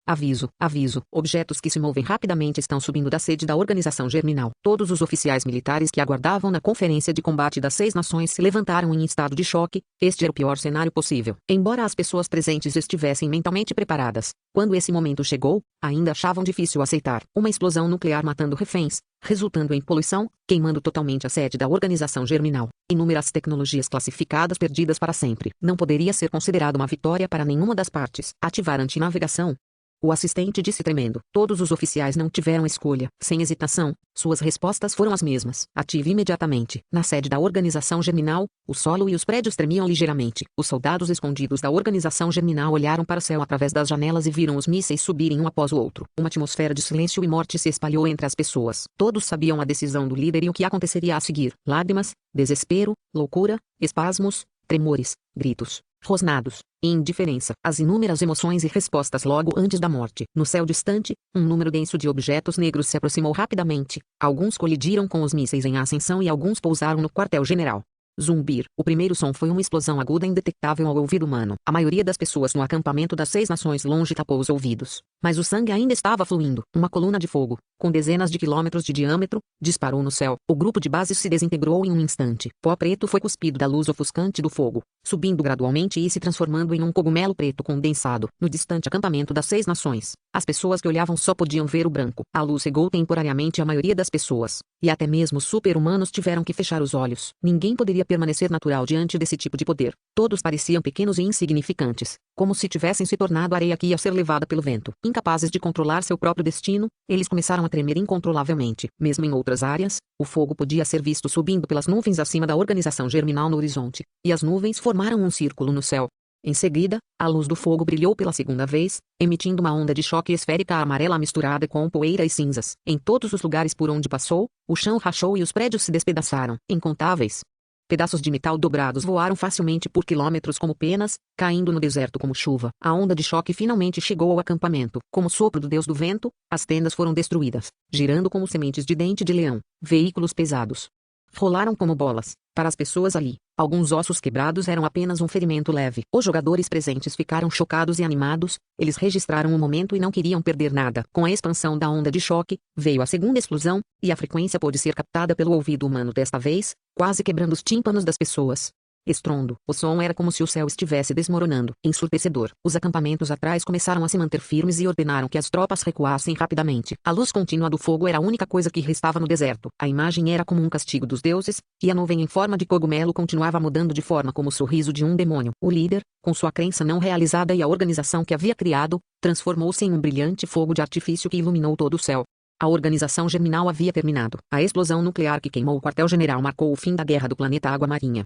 Speaker 1: Aviso, aviso. Objetos que se movem rapidamente estão subindo da sede da organização germinal. Todos os oficiais militares que aguardavam na conferência de combate das 6 nações se levantaram em estado de choque. Este era o pior cenário possível. Embora as pessoas presentes estivessem mentalmente preparadas, quando esse momento chegou, ainda achavam difícil aceitar. Uma explosão nuclear matando reféns, resultando em poluição, queimando totalmente a sede da organização germinal. Inúmeras tecnologias classificadas perdidas para sempre. Não poderia ser considerado uma vitória para nenhuma das partes. Ativar antinavegação. O assistente disse tremendo. Todos os oficiais não tiveram escolha. Sem hesitação, suas respostas foram as mesmas. Ative imediatamente. Na sede da organização germinal, o solo e os prédios tremiam ligeiramente. Os soldados escondidos da organização germinal olharam para o céu através das janelas e viram os mísseis subirem um após o outro. Uma atmosfera de silêncio e morte se espalhou entre as pessoas. Todos sabiam a decisão do líder e o que aconteceria a seguir. Lágrimas, desespero, loucura, espasmos, tremores, gritos, rosnados, e indiferença. As inúmeras emoções e respostas logo antes da morte. No céu distante, um número denso de objetos negros se aproximou rapidamente. Alguns colidiram com os mísseis em ascensão e alguns pousaram no quartel-general. Zumbir. O primeiro som foi uma explosão aguda indetectável ao ouvido humano. A maioria das pessoas no acampamento das 6 nações longe tapou os ouvidos. Mas o sangue ainda estava fluindo. Uma coluna de fogo, com dezenas de quilômetros de diâmetro, disparou no céu. O grupo de base se desintegrou em um instante. Pó preto foi cuspido da luz ofuscante do fogo, subindo gradualmente e se transformando em um cogumelo preto condensado. No distante acampamento das 6 nações, as pessoas que olhavam só podiam ver o branco. A luz cegou temporariamente a maioria das pessoas, e até mesmo os super-humanos tiveram que fechar os olhos. Ninguém poderia permanecer natural diante desse tipo de poder. Todos pareciam pequenos e insignificantes, como se tivessem se tornado areia que ia ser levada pelo vento. Incapazes de controlar seu próprio destino, eles começaram a tremer incontrolavelmente. Mesmo em outras áreas, o fogo podia ser visto subindo pelas nuvens acima da organização germinal no horizonte, e as nuvens formaram um círculo no céu. Em seguida, a luz do fogo brilhou pela segunda vez, emitindo uma onda de choque esférica amarela misturada com poeira e cinzas. Em todos os lugares por onde passou, o chão rachou e os prédios se despedaçaram. Incontáveis pedaços de metal dobrados voaram facilmente por quilômetros como penas, caindo no deserto como chuva. A onda de choque finalmente chegou ao acampamento. Como sopro do deus do vento, as tendas foram destruídas, girando como sementes de dente de leão. Veículos pesados rolaram como bolas. Para as pessoas ali, alguns ossos quebrados eram apenas um ferimento leve. Os jogadores presentes ficaram chocados e animados, eles registraram o momento e não queriam perder nada. Com a expansão da onda de choque, veio a segunda explosão, e a frequência pôde ser captada pelo ouvido humano desta vez, quase quebrando os tímpanos das pessoas. Estrondo. O som era como se o céu estivesse desmoronando. Ensurdecedor. Os acampamentos atrás começaram a se manter firmes e ordenaram que as tropas recuassem rapidamente. A luz contínua do fogo era a única coisa que restava no deserto. A imagem era como um castigo dos deuses, e a nuvem em forma de cogumelo continuava mudando de forma como o sorriso de um demônio. O líder, com sua crença não realizada e a organização que havia criado, transformou-se em um brilhante fogo de artifício que iluminou todo o céu. A organização germinal havia terminado. A explosão nuclear que queimou o quartel-general marcou o fim da guerra do planeta Água Marinha.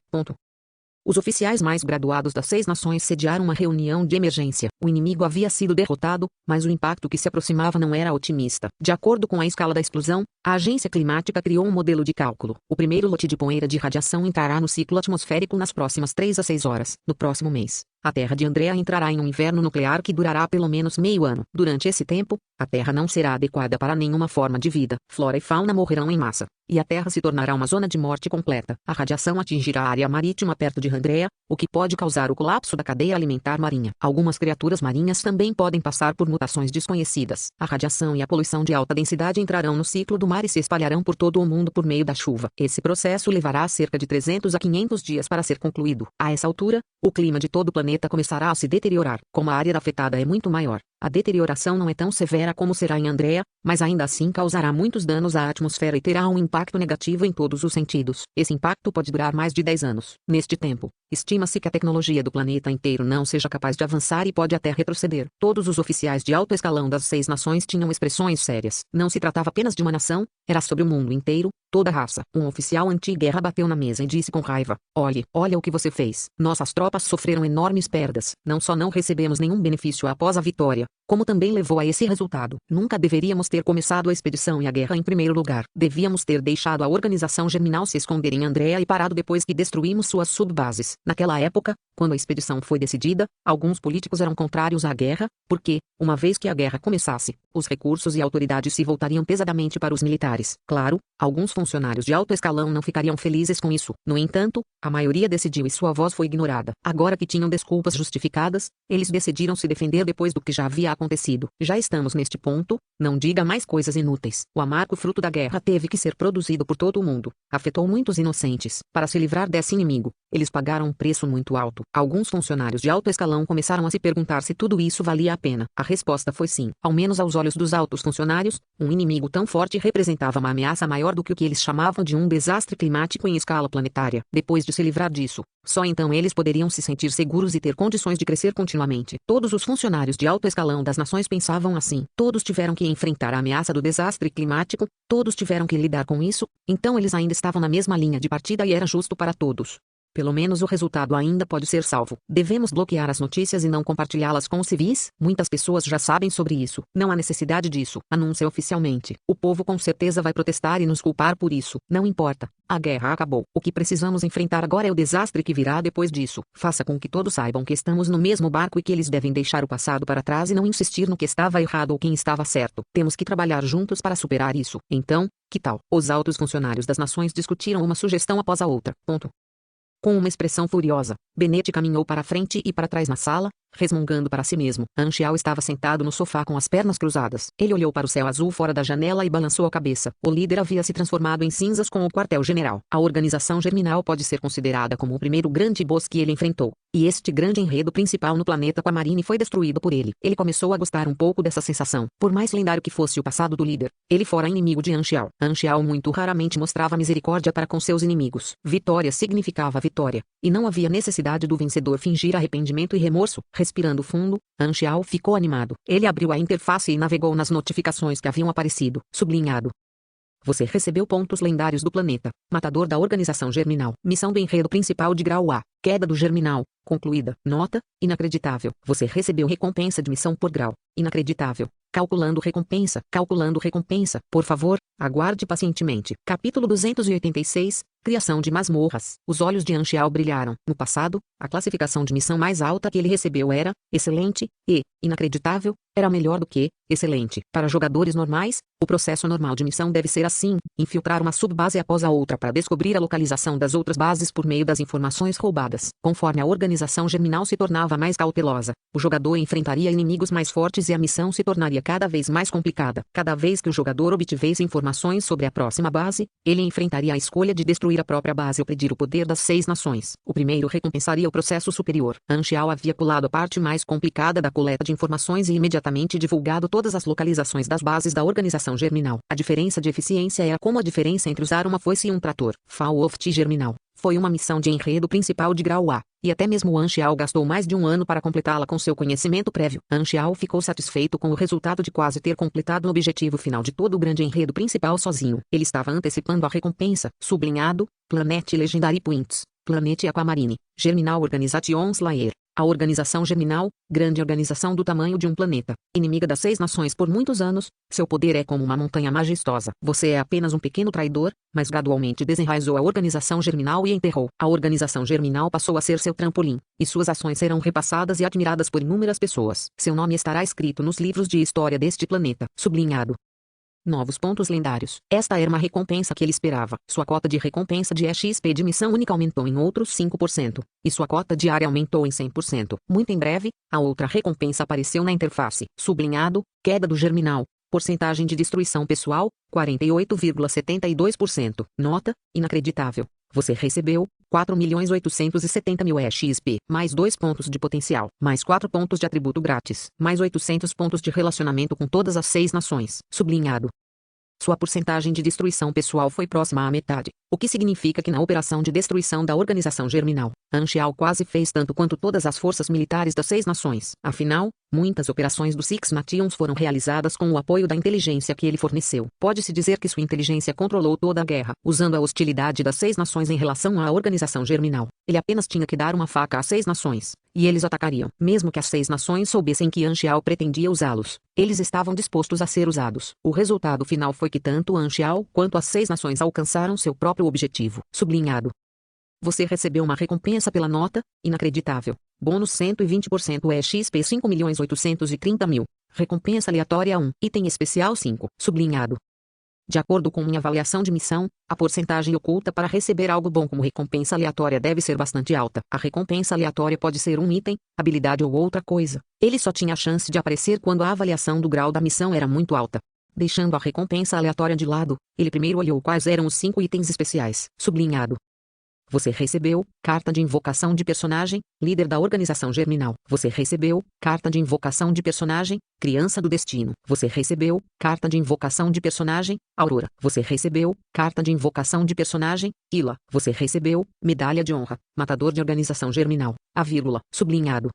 Speaker 1: Os oficiais mais graduados das 6 nações sediaram uma reunião de emergência. O inimigo havia sido derrotado, mas o impacto que se aproximava não era otimista. De acordo com a escala da explosão, a agência climática criou um modelo de cálculo. O primeiro lote de poeira de radiação entrará no ciclo atmosférico nas próximas 3 a 6 horas. No próximo mês, a Terra de Andrea entrará em um inverno nuclear que durará pelo menos meio ano. Durante esse tempo, a Terra não será adequada para nenhuma forma de vida. Flora e fauna morrerão em massa, e a Terra se tornará uma zona de morte completa. A radiação atingirá a área marítima perto de Andrea, o que pode causar o colapso da cadeia alimentar marinha. Algumas criaturas marinhas também podem passar por mutações desconhecidas. A radiação e a poluição de alta densidade entrarão no ciclo do mar e se espalharão por todo o mundo por meio da chuva. Esse processo levará cerca de 300 a 500 dias para ser concluído. A essa altura, o clima de todo o planeta começará a se deteriorar. Como a área afetada é muito maior, a deterioração não é tão severa como será em Andrea, mas ainda assim causará muitos danos à atmosfera e terá um impacto negativo em todos os sentidos. Esse impacto pode durar mais de 10 anos. Neste tempo, estima-se que a tecnologia do planeta inteiro não seja capaz de avançar e pode até retroceder. Todos os oficiais de alto escalão das 6 nações tinham expressões sérias. Não se tratava apenas de uma nação, era sobre o mundo inteiro, toda a raça. Um oficial anti-guerra bateu na mesa e disse com raiva: olha o que você fez. Nossas tropas sofreram enormes perdas. Não só não recebemos nenhum benefício após a vitória, como também levou a esse resultado. Nunca deveríamos ter começado a expedição e a guerra em primeiro lugar. Devíamos ter deixado a organização germinal se esconder em Andrea e parado depois que destruímos suas subbases. Naquela época, quando a expedição foi decidida, alguns políticos eram contrários à guerra, porque, uma vez que a guerra começasse, os recursos e autoridades se voltariam pesadamente para os militares. Claro, alguns funcionários de alto escalão não ficariam felizes com isso. No entanto, a maioria decidiu e sua voz foi ignorada. Agora que tinham desculpas justificadas, eles decidiram se defender depois do que já havia acontecido. Já estamos neste ponto, não diga mais coisas inúteis. O amargo fruto da guerra teve que ser produzido por todo o mundo. Afetou muitos inocentes. Para se livrar desse inimigo, eles pagaram um preço muito alto. Alguns funcionários de alto escalão começaram a se perguntar se tudo isso valia a pena. A resposta foi sim. Ao menos aos olhos dos altos funcionários, um inimigo tão forte representava uma ameaça maior do que o que eles chamavam de um desastre climático em escala planetária. Depois de se livrar disso, só então eles poderiam se sentir seguros e ter condições de crescer continuamente. Todos os funcionários de alto escalão das nações pensavam assim. Todos tiveram que enfrentar a ameaça do desastre climático, todos tiveram que lidar com isso, então eles ainda estavam na mesma linha de partida e era justo para todos. Pelo menos o resultado ainda pode ser salvo. Devemos bloquear as notícias e não compartilhá-las com os civis. Muitas pessoas já sabem sobre isso. Não há necessidade disso. Anúncia oficialmente. O povo com certeza vai protestar e nos culpar por isso. Não importa. A guerra acabou. O que precisamos enfrentar agora é o desastre que virá depois disso. Faça com que todos saibam que estamos no mesmo barco e que eles devem deixar o passado para trás e não insistir no que estava errado ou quem estava certo. Temos que trabalhar juntos para superar isso. Então, que tal? Os altos funcionários das nações discutiram uma sugestão após a outra. Com uma expressão furiosa, Bennett caminhou para frente e para trás na sala, resmungando para si mesmo. Anchial estava sentado no sofá com as pernas cruzadas. Ele olhou para o céu azul fora da janela e balançou a cabeça. O líder havia se transformado em cinzas com o quartel-general. A organização germinal pode ser considerada como o primeiro grande boss que ele enfrentou. E este grande enredo principal no planeta Aquamarine foi destruído por ele. Ele começou a gostar um pouco dessa sensação. Por mais lendário que fosse o passado do líder, ele fora inimigo de Anchial. Anchial muito raramente mostrava misericórdia para com seus inimigos. Vitória significava vitória. E não havia necessidade do vencedor fingir arrependimento e remorso. Respirando fundo, Anchial ficou animado. Ele abriu a interface e navegou nas notificações que haviam aparecido. Sublinhado. Você recebeu pontos lendários do planeta. Matador da organização germinal. Missão do enredo principal de grau A. Queda do germinal. Concluída. Nota. Inacreditável. Você recebeu recompensa de missão por grau. Inacreditável. Calculando recompensa. Calculando recompensa. Por favor, aguarde pacientemente. Capítulo 286. Criação de masmorras. Os olhos de Anchial brilharam. No passado, a classificação de missão mais alta que ele recebeu era excelente e inacreditável. Era melhor do que excelente. Para jogadores normais, o processo normal de missão deve ser assim: infiltrar uma subbase após a outra para descobrir a localização das outras bases por meio das informações roubadas. Conforme a organização germinal se tornava mais cautelosa, o jogador enfrentaria inimigos mais fortes e a missão se tornaria tornaria cada vez mais complicada. Cada vez que o jogador obtivesse informações sobre a próxima base, ele enfrentaria a escolha de destruir a própria base ou pedir o poder das 6 nações. O primeiro recompensaria o processo superior. Anxiao havia pulado a parte mais complicada da coleta de informações e imediatamente divulgado todas as localizações das bases da organização germinal. A diferença de eficiência era como a diferença entre usar uma foice e um trator. Fall of T germinal. Foi uma missão de enredo principal de grau A, e até mesmo Anxiao gastou mais de um ano para completá-la com seu conhecimento prévio. Anxiao ficou satisfeito com o resultado de quase ter completado o objetivo final de todo o grande enredo principal sozinho. Ele estava antecipando a recompensa, sublinhado, Planet Legendary Points, Planet Aquamarine, Germinal Organizations Layer. A organização germinal, grande organização do tamanho de um planeta, inimiga das 6 nações por muitos anos, seu poder é como uma montanha majestosa. Você é apenas um pequeno traidor, mas gradualmente desenraizou a organização germinal e enterrou. A organização germinal passou a ser seu trampolim, e suas ações serão repassadas e admiradas por inúmeras pessoas. Seu nome estará escrito nos livros de história deste planeta. Sublinhado. Novos pontos lendários. Esta era uma recompensa que ele esperava. Sua cota de recompensa de XP de missão única aumentou em outros 5%, e sua cota diária aumentou em 100%. Muito em breve, a outra recompensa apareceu na interface. Sublinhado, queda do germinal. Porcentagem de destruição pessoal, 48,72%. Nota, inacreditável. Você recebeu 4.870.000 XP, mais 2 pontos de potencial, mais 4 pontos de atributo grátis, mais 800 pontos de relacionamento com todas as 6 nações. Sublinhado. Sua porcentagem de destruição pessoal foi próxima à metade, o que significa que na operação de destruição da organização germinal, Anxiao quase fez tanto quanto todas as forças militares das 6 nações. Afinal, muitas operações dos Six Nations foram realizadas com o apoio da inteligência que ele forneceu. Pode-se dizer que sua inteligência controlou toda a guerra, usando a hostilidade das 6 nações em relação à organização germinal. Ele apenas tinha que dar uma faca às 6 nações, e eles atacariam. Mesmo que as 6 nações soubessem que Anxiao pretendia usá-los, eles estavam dispostos a ser usados. O resultado final foi que tanto Anxiao quanto as 6 nações alcançaram seu próprio objetivo. Sublinhado. Você recebeu uma recompensa pela nota, inacreditável. Bônus 120% XP 5.830.000. Recompensa aleatória 1. Item especial 5. Sublinhado. De acordo com minha avaliação de missão, a porcentagem oculta para receber algo bom como recompensa aleatória deve ser bastante alta. A recompensa aleatória pode ser um item, habilidade ou outra coisa. Ele só tinha a chance de aparecer quando a avaliação do grau da missão era muito alta. Deixando a recompensa aleatória de lado, ele primeiro olhou quais eram os 5 itens especiais. Sublinhado. Você recebeu carta de invocação de personagem, líder da organização germinal. Você recebeu carta de invocação de personagem, criança do destino. Você recebeu carta de invocação de personagem, Aurora. Você recebeu carta de invocação de personagem, Ila. Você recebeu medalha de honra, matador de organização germinal. Sublinhado.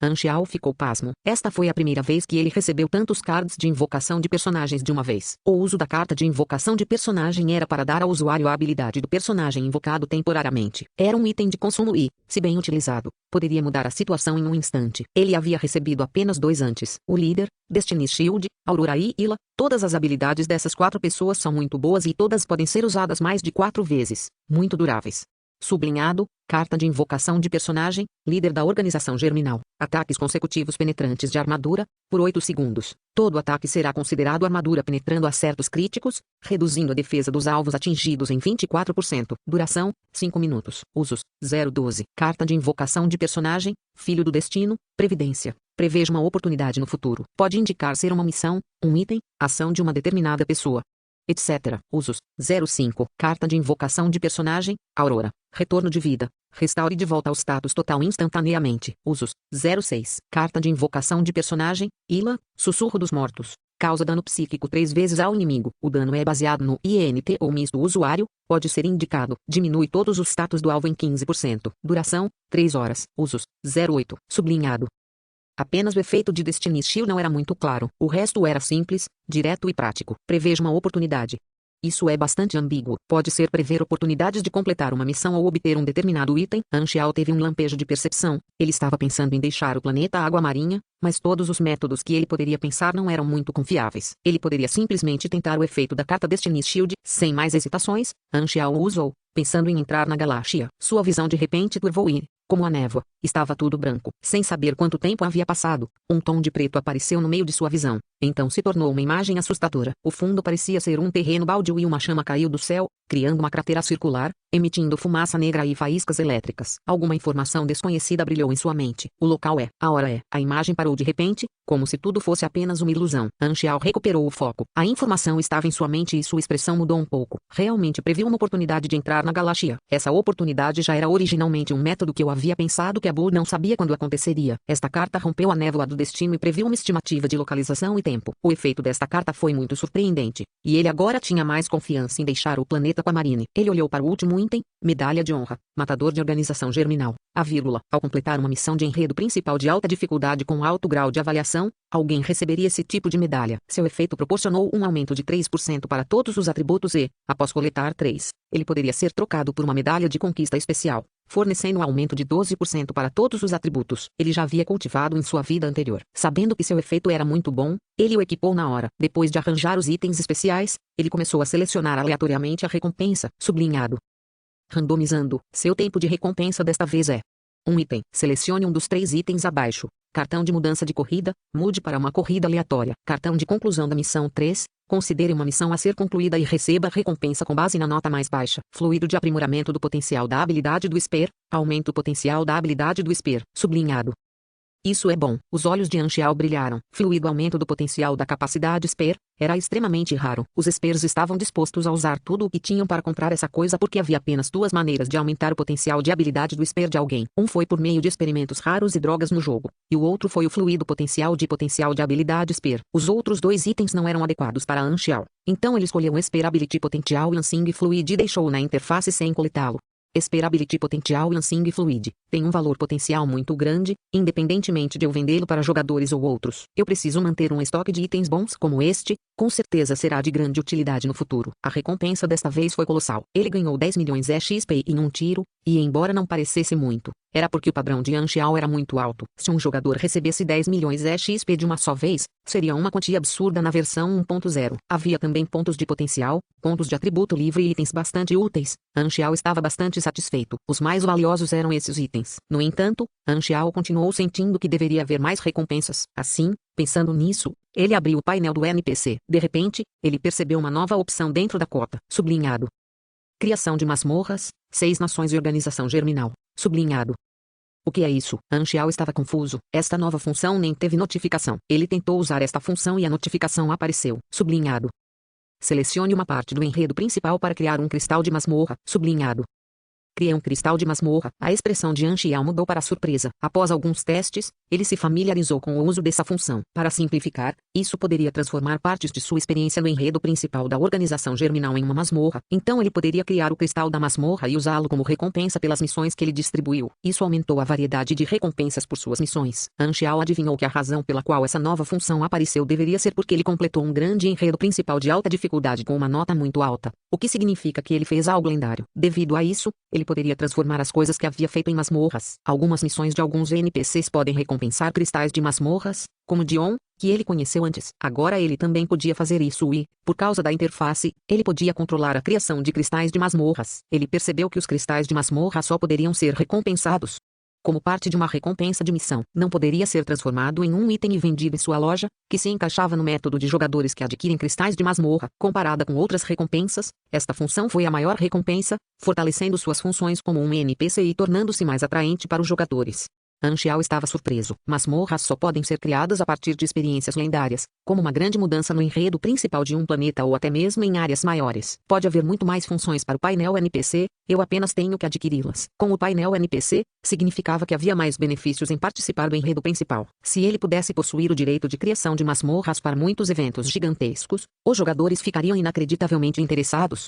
Speaker 1: Anxiao ficou pasmo. Esta foi a primeira vez que ele recebeu tantos cards de invocação de personagens de uma vez. O uso da carta de invocação de personagem era para dar ao usuário a habilidade do personagem invocado temporariamente. Era um item de consumo e, se bem utilizado, poderia mudar a situação em um instante. Ele havia recebido apenas 2 antes. O líder, Destiny Shield, Aurora e Ila. Todas as habilidades dessas 4 pessoas são muito boas e todas podem ser usadas mais de 4 vezes. Muito duráveis. Sublinhado, carta de invocação de personagem, líder da organização germinal. Ataques consecutivos penetrantes de armadura, por 8 segundos. Todo ataque será considerado armadura penetrando acertos críticos, reduzindo a defesa dos alvos atingidos em 24%. Duração, 5 minutos. Usos, 012. Carta de invocação de personagem, filho do destino, previdência. Preveja uma oportunidade no futuro. Pode indicar ser uma missão, um item, ação de uma determinada pessoa, etc. Usos, 05. Carta de invocação de personagem, Aurora. Retorno de vida. Restaure de volta ao status total instantaneamente. Usos, 06. Carta de invocação de personagem, Ila. Sussurro dos mortos. Causa dano psíquico 3 vezes ao inimigo. O dano é baseado no INT ou misto do usuário, pode ser indicado. Diminui todos os status do alvo em 15%. Duração, 3 horas. Usos, 08. Sublinhado. Apenas o efeito de Destiny Shield não era muito claro. O resto era simples, direto e prático. Preveja uma oportunidade. Isso é bastante ambíguo. Pode ser prever oportunidades de completar uma missão ou obter um determinado item. Anxiao teve um lampejo de percepção. Ele estava pensando em deixar o planeta água marinha, mas todos os métodos que ele poderia pensar não eram muito confiáveis. Ele poderia simplesmente tentar o efeito da carta Destiny Shield. Sem mais hesitações, Anxiao o usou, pensando em entrar na galáxia. Sua visão de repente turvou e, como a névoa, estava tudo branco. Sem saber quanto tempo havia passado, um tom de preto apareceu no meio de sua visão. Então se tornou uma imagem assustadora. O fundo parecia ser um terreno baldio e uma chama caiu do céu, criando uma cratera circular, emitindo fumaça negra e faíscas elétricas. Alguma informação desconhecida brilhou em sua mente. O local é, a hora é. A imagem parou de repente, como se tudo fosse apenas uma ilusão. Anxial recuperou o foco. A informação estava em sua mente e sua expressão mudou um pouco. Realmente previu uma oportunidade de entrar na galáxia. Essa oportunidade já era originalmente um método que eu havia pensado que Abu não sabia quando aconteceria. Esta carta rompeu a névoa do destino e previu uma estimativa de localização e tempo. O efeito desta carta foi muito surpreendente. E ele agora tinha mais confiança em deixar o planeta com a Marine. Ele olhou para o último item, medalha de honra, matador de organização germinal. A vírgula, ao completar uma missão de enredo principal de alta dificuldade com alto grau de avaliação, alguém receberia esse tipo de medalha. Seu efeito proporcionou um aumento de 3% para todos os atributos e, após coletar 3, ele poderia ser trocado por uma medalha de conquista especial, fornecendo um aumento de 12% para todos os atributos. Ele já havia cultivado em sua vida anterior. Sabendo que seu efeito era muito bom, ele o equipou na hora. Depois de arranjar os itens especiais, ele começou a selecionar aleatoriamente a recompensa, sublinhado. Randomizando, seu tempo de recompensa desta vez é um item. Selecione um dos 3 itens abaixo. Cartão de mudança de corrida, mude para uma corrida aleatória. Cartão de conclusão da missão 3, considere uma missão a ser concluída e receba recompensa com base na nota mais baixa. Fluido de aprimoramento do potencial da habilidade do Esper, aumenta o potencial da habilidade do Esper, sublinhado. Isso é bom. Os olhos de Anxial brilharam. Fluido aumento do potencial da capacidade Esper, era extremamente raro. Os Espers estavam dispostos a usar tudo o que tinham para comprar essa coisa porque havia apenas 2 maneiras de aumentar o potencial de habilidade do Esper de alguém. Um foi por meio de experimentos raros e drogas no jogo, e o outro foi o fluido potencial de habilidade Esper. Os outros 2 itens não eram adequados para Anxial. Então ele escolheu Esper Ability Potential Lansing Fluid e deixou na interface sem coletá-lo. Esper Ability Potential Lansing Fluid tem um valor potencial muito grande, independentemente de eu vendê-lo para jogadores ou outros. Eu preciso manter um estoque de itens bons como este, com certeza será de grande utilidade no futuro. A recompensa desta vez foi colossal. Ele ganhou 10 milhões XP em um tiro, e embora não parecesse muito, era porque o padrão de Anxial era muito alto. Se um jogador recebesse 10 milhões XP de uma só vez, seria uma quantia absurda na versão 1.0. Havia também pontos de potencial, pontos de atributo livre e itens bastante úteis. Anxial estava bastante satisfeito. Os mais valiosos eram esses itens. No entanto, Anxial continuou sentindo que deveria haver mais recompensas. Assim, pensando nisso, ele abriu o painel do NPC. De repente, ele percebeu uma nova opção dentro da cota, sublinhado. Criação de masmorras, 6 nações e organização germinal, sublinhado. O que é isso? Anxial estava confuso. Esta nova função nem teve notificação. Ele tentou usar esta função e a notificação apareceu, sublinhado. Selecione uma parte do enredo principal para criar um cristal de masmorra, sublinhado. Criei um cristal de masmorra. A expressão de Anxial mudou para surpresa. Após alguns testes, ele se familiarizou com o uso dessa função. Para simplificar, isso poderia transformar partes de sua experiência no enredo principal da organização germinal em uma masmorra. Então ele poderia criar o cristal da masmorra e usá-lo como recompensa pelas missões que ele distribuiu. Isso aumentou a variedade de recompensas por suas missões. Anxial adivinhou que a razão pela qual essa nova função apareceu deveria ser porque ele completou um grande enredo principal de alta dificuldade com uma nota muito alta, o que significa que ele fez algo lendário. Devido a isso, ele poderia transformar as coisas que havia feito em masmorras. Algumas missões de alguns NPCs podem recompensar cristais de masmorras, como Dion, que ele conheceu antes. Agora ele também podia fazer isso e, por causa da interface, ele podia controlar a criação de cristais de masmorras. Ele percebeu que os cristais de masmorra só poderiam ser recompensados como parte de uma recompensa de missão. Não poderia ser transformado em um item e vendido em sua loja, que se encaixava no método de jogadores que adquirem cristais de masmorra. Comparada com outras recompensas, esta função foi a maior recompensa, fortalecendo suas funções como um NPC e tornando-se mais atraente para os jogadores. Anxial estava surpreso. Masmorras só podem ser criadas a partir de experiências lendárias, como uma grande mudança no enredo principal de um planeta ou até mesmo em áreas maiores. Pode haver muito mais funções para o painel NPC, eu apenas tenho que adquiri-las. Com o painel NPC, significava que havia mais benefícios em participar do enredo principal. Se ele pudesse possuir o direito de criação de masmorras para muitos eventos gigantescos, os jogadores ficariam inacreditavelmente interessados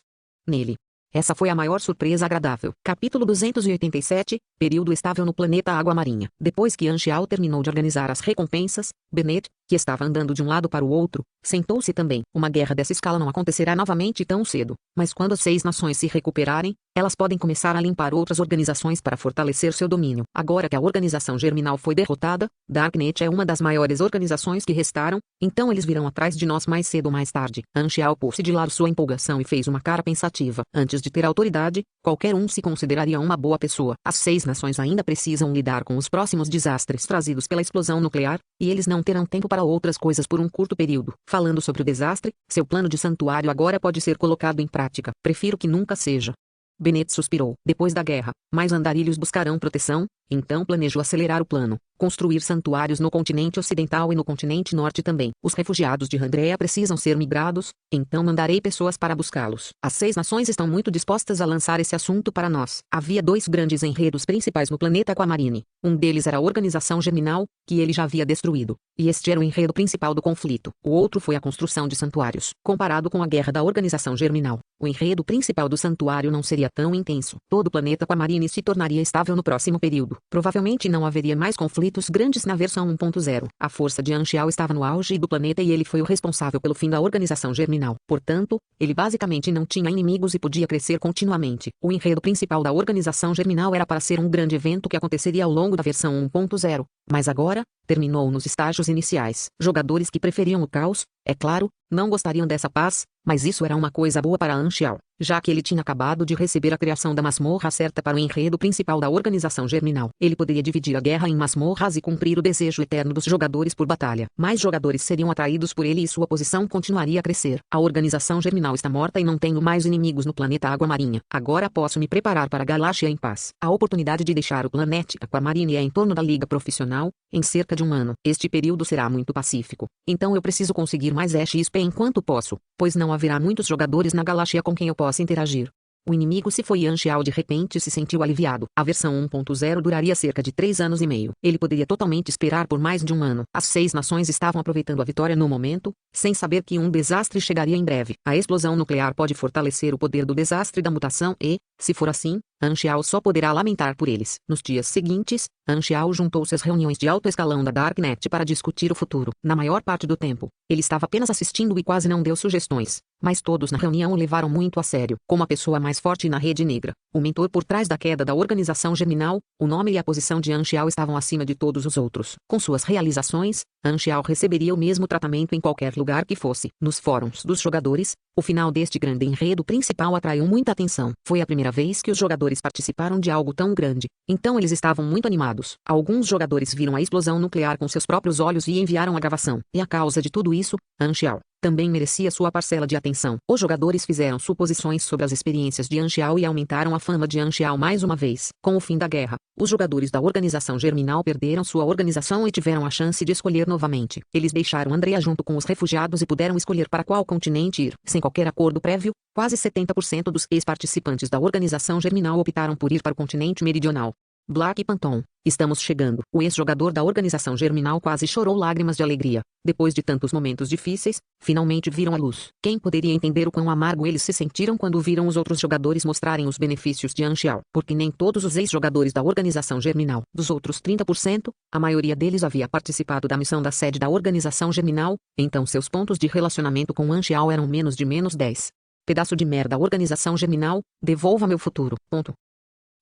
Speaker 1: nele. Essa foi a maior surpresa agradável. Capítulo 287, período estável no planeta Água Marinha. Depois que Anxial terminou de organizar as recompensas, Bennett, que estava andando de um lado para o outro, sentou-se também. Uma guerra dessa escala não acontecerá novamente tão cedo, mas quando as 6 nações se recuperarem, elas podem começar a limpar outras organizações para fortalecer seu domínio. Agora que a organização germinal foi derrotada, Darknet é uma das maiores organizações que restaram, então eles virão atrás de nós mais cedo ou mais tarde. Anxial pôs de lado sua empolgação e fez uma cara pensativa. Antes de ter autoridade, qualquer um se consideraria uma boa pessoa. As 6 nações ainda precisam lidar com os próximos desastres trazidos pela explosão nuclear, e eles não terão tempo para outras coisas por um curto período. Falando sobre o desastre, seu plano de santuário agora pode ser colocado em prática. Prefiro que nunca seja. Bennett suspirou. Depois da guerra, mais andarilhos buscarão proteção, então planejo acelerar o plano. Construir santuários no continente ocidental e no continente norte também. Os refugiados de Randrea precisam ser migrados, então mandarei pessoas para buscá-los. As 6 nações estão muito dispostas a lançar esse assunto para nós. Havia 2 grandes enredos principais no planeta Aquamarine. Um deles era a organização germinal, que ele já havia destruído, e este era o enredo principal do conflito. O outro foi a construção de santuários. Comparado com a guerra da organização germinal, o enredo principal do santuário não seria tão intenso. Todo o planeta Aquamarine se tornaria estável no próximo período. Provavelmente não haveria mais conflitos grandes na versão 1.0. A força de Anxial estava no auge do planeta e ele foi o responsável pelo fim da organização germinal. Portanto, ele basicamente não tinha inimigos e podia crescer continuamente. O enredo principal da organização germinal era para ser um grande evento que aconteceria ao longo da versão 1.0. Mas agora, terminou nos estágios iniciais. Jogadores que preferiam o caos, é claro, não gostariam dessa paz, mas isso era uma coisa boa para Anxial, já que ele tinha acabado de receber a criação da masmorra certa para o enredo principal da organização germinal. Ele poderia dividir a guerra em masmorras e cumprir o desejo eterno dos jogadores por batalha. Mais jogadores seriam atraídos por ele e sua posição continuaria a crescer. A organização germinal está morta e não tenho mais inimigos no planeta Água Marinha. Agora posso me preparar para a galáxia em paz. A oportunidade de deixar o planeta Aquamarine é em torno da Liga Profissional, em cerca de um ano. Este período será muito pacífico. Então eu preciso conseguir mais XP enquanto posso, pois não haverá muitos jogadores na galáxia com quem eu possa interagir. O inimigo se foi e Anxial de repente se sentiu aliviado. A versão 1.0 duraria cerca de 3 anos e meio. Ele poderia totalmente esperar por mais de um ano. As 6 nações estavam aproveitando a vitória no momento, sem saber que um desastre chegaria em breve. A explosão nuclear pode fortalecer o poder do desastre da mutação e, se for assim, Anxial só poderá lamentar por eles. Nos dias seguintes, Anxial juntou-se às reuniões de alto escalão da Darknet para discutir o futuro. Na maior parte do tempo, ele estava apenas assistindo e quase não deu sugestões, mas todos na reunião o levaram muito a sério. Como a pessoa mais forte na Rede Negra, o mentor por trás da queda da organização germinal, o nome e a posição de Anxial estavam acima de todos os outros. Com suas realizações, Anxial receberia o mesmo tratamento em qualquer lugar que fosse. Nos fóruns dos jogadores, o final deste grande enredo principal atraiu muita atenção. Foi a primeira vez que os jogadores participaram de algo tão grande, então eles estavam muito animados. Alguns jogadores viram a explosão nuclear com seus próprios olhos e enviaram a gravação. E a causa de tudo isso, Anxial também merecia sua parcela de atenção. Os jogadores fizeram suposições sobre as experiências de Anxial e aumentaram a fama de Anxial mais uma vez. Com o fim da guerra, os jogadores da organização germinal perderam sua organização e tiveram a chance de escolher novamente. Eles deixaram Andrea junto com os refugiados e puderam escolher para qual continente ir. Sem qualquer acordo prévio, quase 70% dos ex-participantes da organização germinal optaram por ir para o continente meridional. Black Phantom, estamos chegando. O ex-jogador da organização germinal quase chorou lágrimas de alegria. Depois de tantos momentos difíceis, finalmente viram a luz. Quem poderia entender o quão amargo eles se sentiram quando viram os outros jogadores mostrarem os benefícios de Anxial? Porque nem todos os ex-jogadores da organização germinal, dos outros 30%, a maioria deles havia participado da missão da sede da organização germinal, então seus pontos de relacionamento com Anxial eram menos de menos 10. Pedaço de merda organização germinal, devolva meu futuro. Ponto.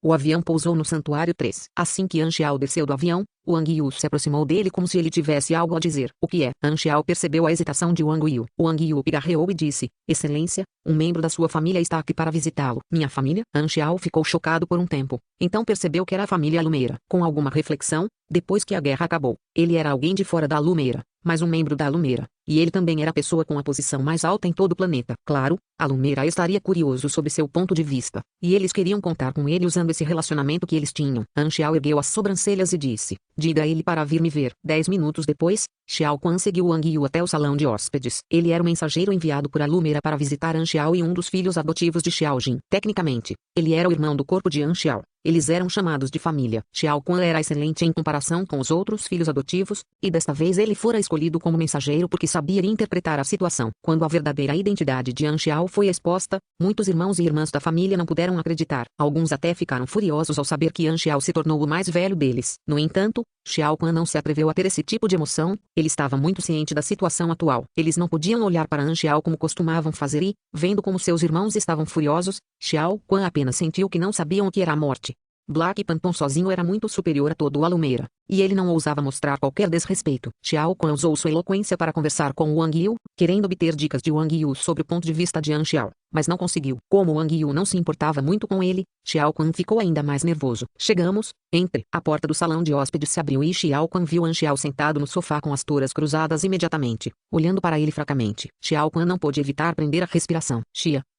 Speaker 1: O avião pousou no Santuário 3. Assim que Anxial desceu do avião, Wang Yu se aproximou dele como se ele tivesse algo a dizer. O que é? Anxial percebeu a hesitação de Wang Yu. Wang Yu pigarreou e disse, Excelência, um membro da sua família está aqui para visitá-lo. Minha família? Anxial ficou chocado por um tempo. Então percebeu que era a família Lumeira. Com alguma reflexão, depois que a guerra acabou, ele era alguém de fora da Lumeira, mas um membro da Lumeira. E ele também era a pessoa com a posição mais alta em todo o planeta. Claro, a Lumeira estaria curioso sobre seu ponto de vista, e eles queriam contar com ele usando esse relacionamento que eles tinham. Anxial ergueu as sobrancelhas e disse, diga a ele para vir me ver. 10 minutos depois, Xiao Quan seguiu Wang Yu até o salão de hóspedes. Ele era o mensageiro enviado por a Lumeira para visitar Anxial e um dos filhos adotivos de Xiao Jin. Tecnicamente, ele era o irmão do corpo de Anxial, Eles eram chamados de família. Xiao Quan era excelente em comparação com os outros filhos adotivos, e desta vez ele fora escolhido como mensageiro porque sabia interpretar a situação. Quando a verdadeira identidade de An Xiao foi exposta, muitos irmãos e irmãs da família não puderam acreditar. Alguns até ficaram furiosos ao saber que An Xiao se tornou o mais velho deles. No entanto, Xiao Quan não se atreveu a ter esse tipo de emoção, ele estava muito ciente da situação atual. Eles não podiam olhar para An Xiao como costumavam fazer e, vendo como seus irmãos estavam furiosos, Xiao Quan apenas sentiu que não sabiam o que era a morte. Black Panther sozinho era muito superior a todo o Alumeira, e ele não ousava mostrar qualquer desrespeito. Xiao Quan usou sua eloquência para conversar com Wang Yu, querendo obter dicas de Wang Yu sobre o ponto de vista de An Xiao, mas não conseguiu. Como Wang Yu não se importava muito com ele, Xiao Quan ficou ainda mais nervoso. Chegamos, entre. A porta do salão de hóspedes se abriu e Xiao Quan viu An Xiao sentado no sofá com as toras cruzadas imediatamente, olhando para ele fracamente. Xiao Quan não pôde evitar prender a respiração.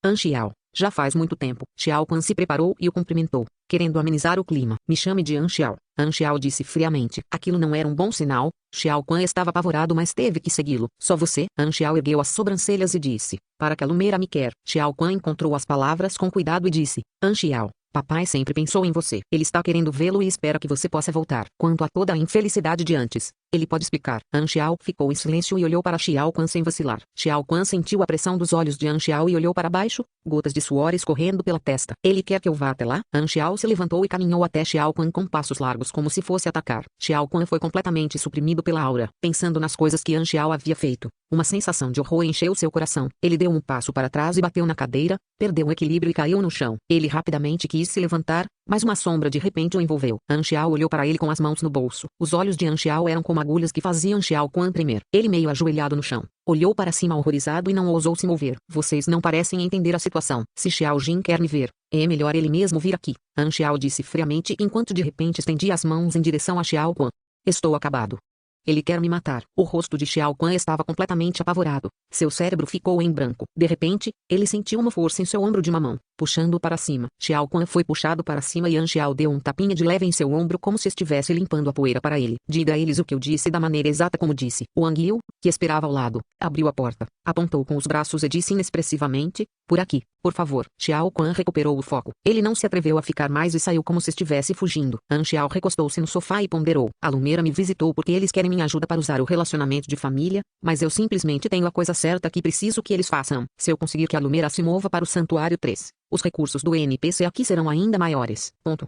Speaker 1: An Xiao. Já faz muito tempo. Xiao Quan se preparou e o cumprimentou, querendo amenizar o clima. Me chame de An Xiao. An Xiao disse friamente. Aquilo não era um bom sinal. Xiao Quan estava apavorado, mas teve que segui-lo. Só você? An Xiao ergueu as sobrancelhas e disse. Para que a Lumeira me quer. Xiao Quan encontrou as palavras com cuidado e disse. An Xiao. Papai sempre pensou em você. Ele está querendo vê-lo e espera que você possa voltar. Quanto a toda a infelicidade de antes, ele pode explicar. An Xiao ficou em silêncio e olhou para Xiao Quan sem vacilar. Xiao Quan sentiu a pressão dos olhos de An Xiao e olhou para baixo, gotas de suor escorrendo pela testa. Ele quer que eu vá até lá? An Xiao se levantou e caminhou até Xiao Quan com passos largos como se fosse atacar. Xiao Quan foi completamente suprimido pela aura, pensando nas coisas que An Xiao havia feito. Uma sensação de horror encheu seu coração. Ele deu um passo para trás e bateu na cadeira, perdeu o equilíbrio e caiu no chão. Ele rapidamente quis se levantar, mas uma sombra de repente o envolveu. An Xiao olhou para ele com as mãos no bolso. Os olhos de An Xiao eram como agulhas que faziam Xiao Quan tremer. Ele meio ajoelhado no chão, olhou para cima horrorizado e não ousou se mover. Vocês não parecem entender a situação. Se Xiao Jin quer me ver, é melhor ele mesmo vir aqui. An Xiao disse friamente enquanto de repente estendia as mãos em direção a Xiao Quan. Estou acabado. Ele quer me matar. O rosto de Xiao Quan estava completamente apavorado. Seu cérebro ficou em branco. De repente, ele sentiu uma força em seu ombro de uma mão, puxando-o para cima. Xiao Quan foi puxado para cima e An Xiao deu um tapinha de leve em seu ombro como se estivesse limpando a poeira para ele. Diga a eles o que eu disse da maneira exata como disse. Wang Yu, que esperava ao lado, abriu a porta, apontou com os braços e disse inexpressivamente, por aqui, por favor. Xiao Quan recuperou o foco. Ele não se atreveu a ficar mais e saiu como se estivesse fugindo. An Xiao recostou-se no sofá e ponderou. A Lumeira me visitou porque eles querem minha ajuda para usar o relacionamento de família, mas eu simplesmente tenho a coisa certa que preciso que eles façam. Se eu conseguir que a Lumeira se mova para o Santuário 3, os recursos do NPC aqui serão ainda maiores. Ponto.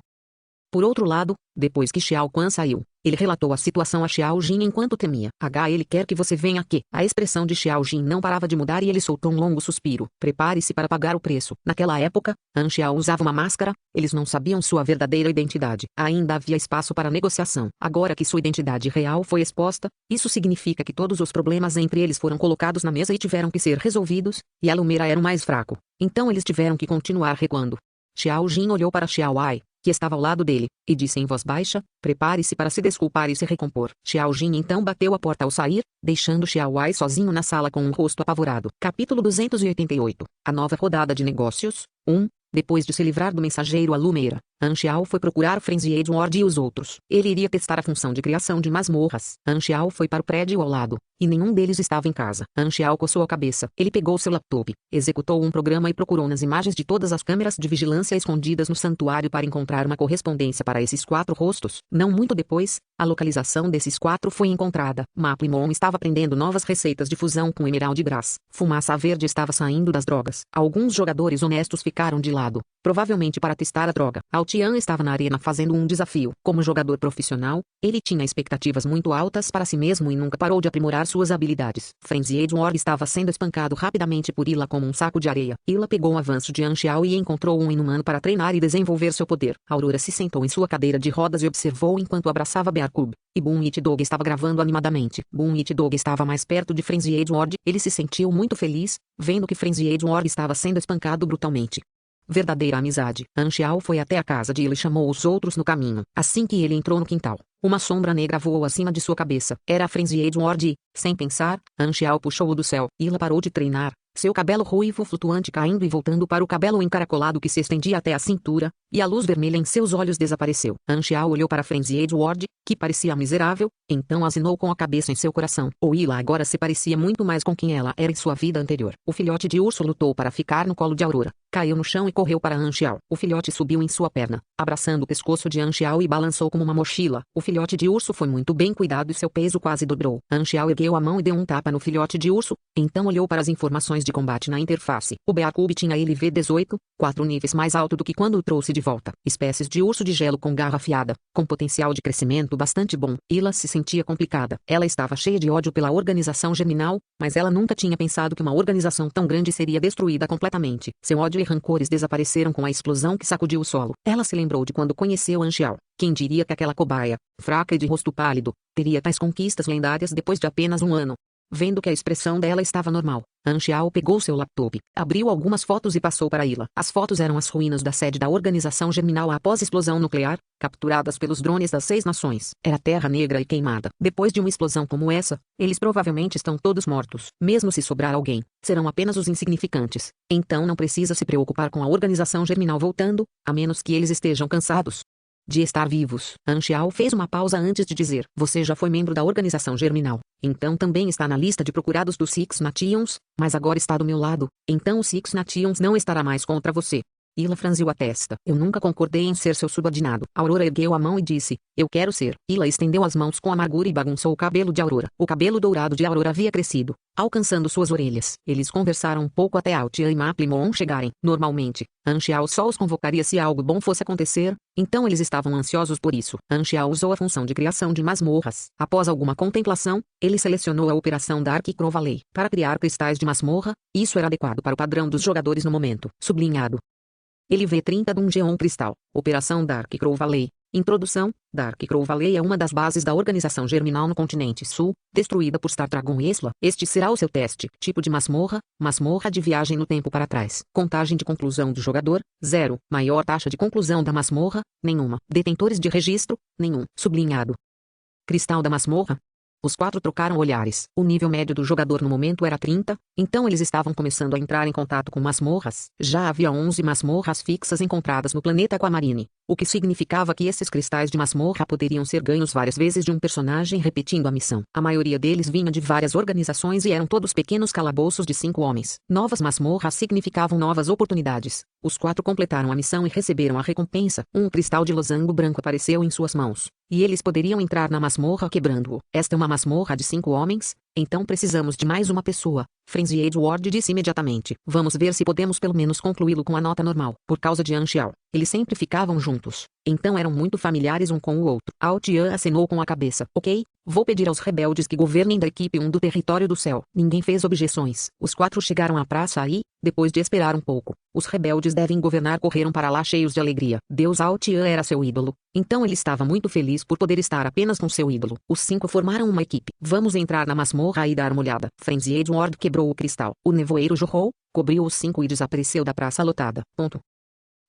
Speaker 1: Por outro lado, depois que Xiao Quan saiu, ele relatou a situação a Xiao Jin enquanto temia. Ele quer que você venha aqui. A expressão de Xiao Jin não parava de mudar e ele soltou um longo suspiro. Prepare-se para pagar o preço. Naquela época, An Xiao usava uma máscara, eles não sabiam sua verdadeira identidade. Ainda havia espaço para negociação. Agora que sua identidade real foi exposta, isso significa que todos os problemas entre eles foram colocados na mesa e tiveram que ser resolvidos, e a Lumeira era o mais fraco. Então eles tiveram que continuar recuando. Xiao Jin olhou para Xiao Ai, que estava ao lado dele, e disse em voz baixa, prepare-se para se desculpar e se recompor. Xiao Jin então bateu a porta ao sair, deixando Xiao Ai sozinho na sala com um rosto apavorado. Capítulo 288. A nova rodada de negócios. 1. Depois de se livrar do mensageiro a Lumeira, An Xiao foi procurar Frenzy Edward e os outros. Ele iria testar a função de criação de masmorras. An Xiao foi para o prédio ao lado, e nenhum deles estava em casa. An Xiao coçou a cabeça. Ele pegou seu laptop, executou um programa e procurou nas imagens de todas as câmeras de vigilância escondidas no santuário para encontrar uma correspondência para esses 4 rostos. Não muito depois, a localização desses 4 foi encontrada. Maplimon estava aprendendo novas receitas de fusão com Emerald Grass. Fumaça verde estava saindo das drogas. Alguns jogadores honestos ficaram de lado, provavelmente para testar a droga. Altian estava na arena fazendo um desafio. Como jogador profissional, ele tinha expectativas muito altas para si mesmo e nunca parou de aprimorar suas habilidades. Frenzy Edward estava sendo espancado rapidamente por Ila como um saco de areia. Ila pegou o avanço de An Xiao e encontrou um inumano para treinar e desenvolver seu poder. Aurora se sentou em sua cadeira de rodas e observou enquanto abraçava Bearcub. E Boom It Dog estava gravando animadamente. Boom It Dog estava mais perto de Frenzy Edward. Ele se sentiu muito feliz, vendo que Frenzy Edward estava sendo espancado brutalmente. Verdadeira amizade. An Xiao foi até a casa de Ila e chamou os outros no caminho. Assim que ele entrou no quintal, uma sombra negra voou acima de sua cabeça. Era a Frenzy Edward e, sem pensar, An Xiao puxou-o do céu. Ila parou de treinar, seu cabelo ruivo flutuante caindo e voltando para o cabelo encaracolado que se estendia até a cintura, e a luz vermelha em seus olhos desapareceu. An Xiao olhou para Frenzy Edward, que parecia miserável, então assinou com a cabeça em seu coração. Ila agora se parecia muito mais com quem ela era em sua vida anterior. O filhote de urso lutou para ficar no colo de Aurora. Caiu no chão e correu para Anxiao. O filhote subiu em sua perna, abraçando o pescoço de Anxiao e balançou como uma mochila. O filhote de urso foi muito bem cuidado e seu peso quase dobrou. Anxiao ergueu a mão e deu um tapa no filhote de urso, então olhou para as informações de combate na interface. O Beacube tinha LV-18, 4 níveis mais alto do que quando o trouxe de volta. Espécies de urso de gelo com garra afiada, com potencial de crescimento bastante bom. Ila se sentia complicada. Ela estava cheia de ódio pela organização germinal, mas ela nunca tinha pensado que uma organização tão grande seria destruída completamente. Seu ódio e rancores desapareceram com a explosão que sacudiu o solo. Ela se lembrou de quando conheceu Anxiao. Quem diria que aquela cobaia, fraca e de rosto pálido, teria tais conquistas lendárias depois de apenas um ano? Vendo que a expressão dela estava normal, Anxiao pegou seu laptop, abriu algumas fotos e passou para Ila. As fotos eram as ruínas da sede da organização germinal após explosão nuclear, capturadas pelos drones das 6 nações. Era terra negra e queimada. Depois de uma explosão como essa, eles provavelmente estão todos mortos. Mesmo se sobrar alguém, serão apenas os insignificantes. Então não precisa se preocupar com a organização germinal voltando, a menos que eles estejam cansados de estar vivos. Anxiao fez uma pausa antes de dizer: você já foi membro da organização germinal, então também está na lista de procurados dos Six Nations, mas agora está do meu lado, então o Six Nations não estará mais contra você. Ila franziu a testa. Eu nunca concordei em ser seu subordinado. Aurora ergueu a mão e disse: eu quero ser. Ila estendeu as mãos com amargura e bagunçou o cabelo de Aurora. O cabelo dourado de Aurora havia crescido, alcançando suas orelhas. Eles conversaram um pouco até Altia e Maplimon chegarem. Normalmente, Anxiao só os convocaria se algo bom fosse acontecer, então eles estavam ansiosos por isso. Anxiao usou a função de criação de masmorras. Após alguma contemplação, ele selecionou a operação Dark Crow Valley para criar cristais de masmorra. Isso era adequado para o padrão dos jogadores no momento. Sublinhado. LV-30 Dungeon Cristal. Operação Dark Crow Valley. Introdução: Dark Crow Valley é uma das bases da organização germinal no continente sul, destruída por Star Dragon Isla. Este será o seu teste. Tipo de masmorra: masmorra de viagem no tempo para trás. Contagem de conclusão do jogador: 0. Maior taxa de conclusão da masmorra: nenhuma. Detentores de registro: nenhum. Sublinhado. Cristal da masmorra. Os 4 trocaram olhares. O nível médio do jogador no momento era 30, então eles estavam começando a entrar em contato com masmorras. Já havia 11 masmorras fixas encontradas no planeta Aquamarine, o que significava que esses cristais de masmorra poderiam ser ganhos várias vezes de um personagem repetindo a missão. A maioria deles vinha de várias organizações e eram todos pequenos calabouços de 5 homens. Novas masmorras significavam novas oportunidades. Os 4 completaram a missão e receberam a recompensa. Um cristal de losango branco apareceu em suas mãos, e eles poderiam entrar na masmorra quebrando-o. Esta é uma masmorra de 5 homens, então precisamos de mais uma pessoa. Frenzy Edward disse imediatamente. Vamos ver se podemos pelo menos concluí-lo com a nota normal. Por causa de Anxiao, eles sempre ficavam juntos, então eram muito familiares um com o outro. Altian acenou com a cabeça. Ok, vou pedir aos rebeldes que governem da equipe 1 do território do céu. Ninguém fez objeções. Os 4 chegaram à praça aí, depois de esperar um pouco. Os rebeldes devem governar correram para lá cheios de alegria. Deus Altian era seu ídolo, então ele estava muito feliz por poder estar apenas com seu ídolo. Os 5 formaram uma equipe. Vamos entrar na masmorra e dar uma olhada. Frenzy Edward quebrou o cristal. O nevoeiro jorrou, cobriu os 5 e desapareceu da praça lotada.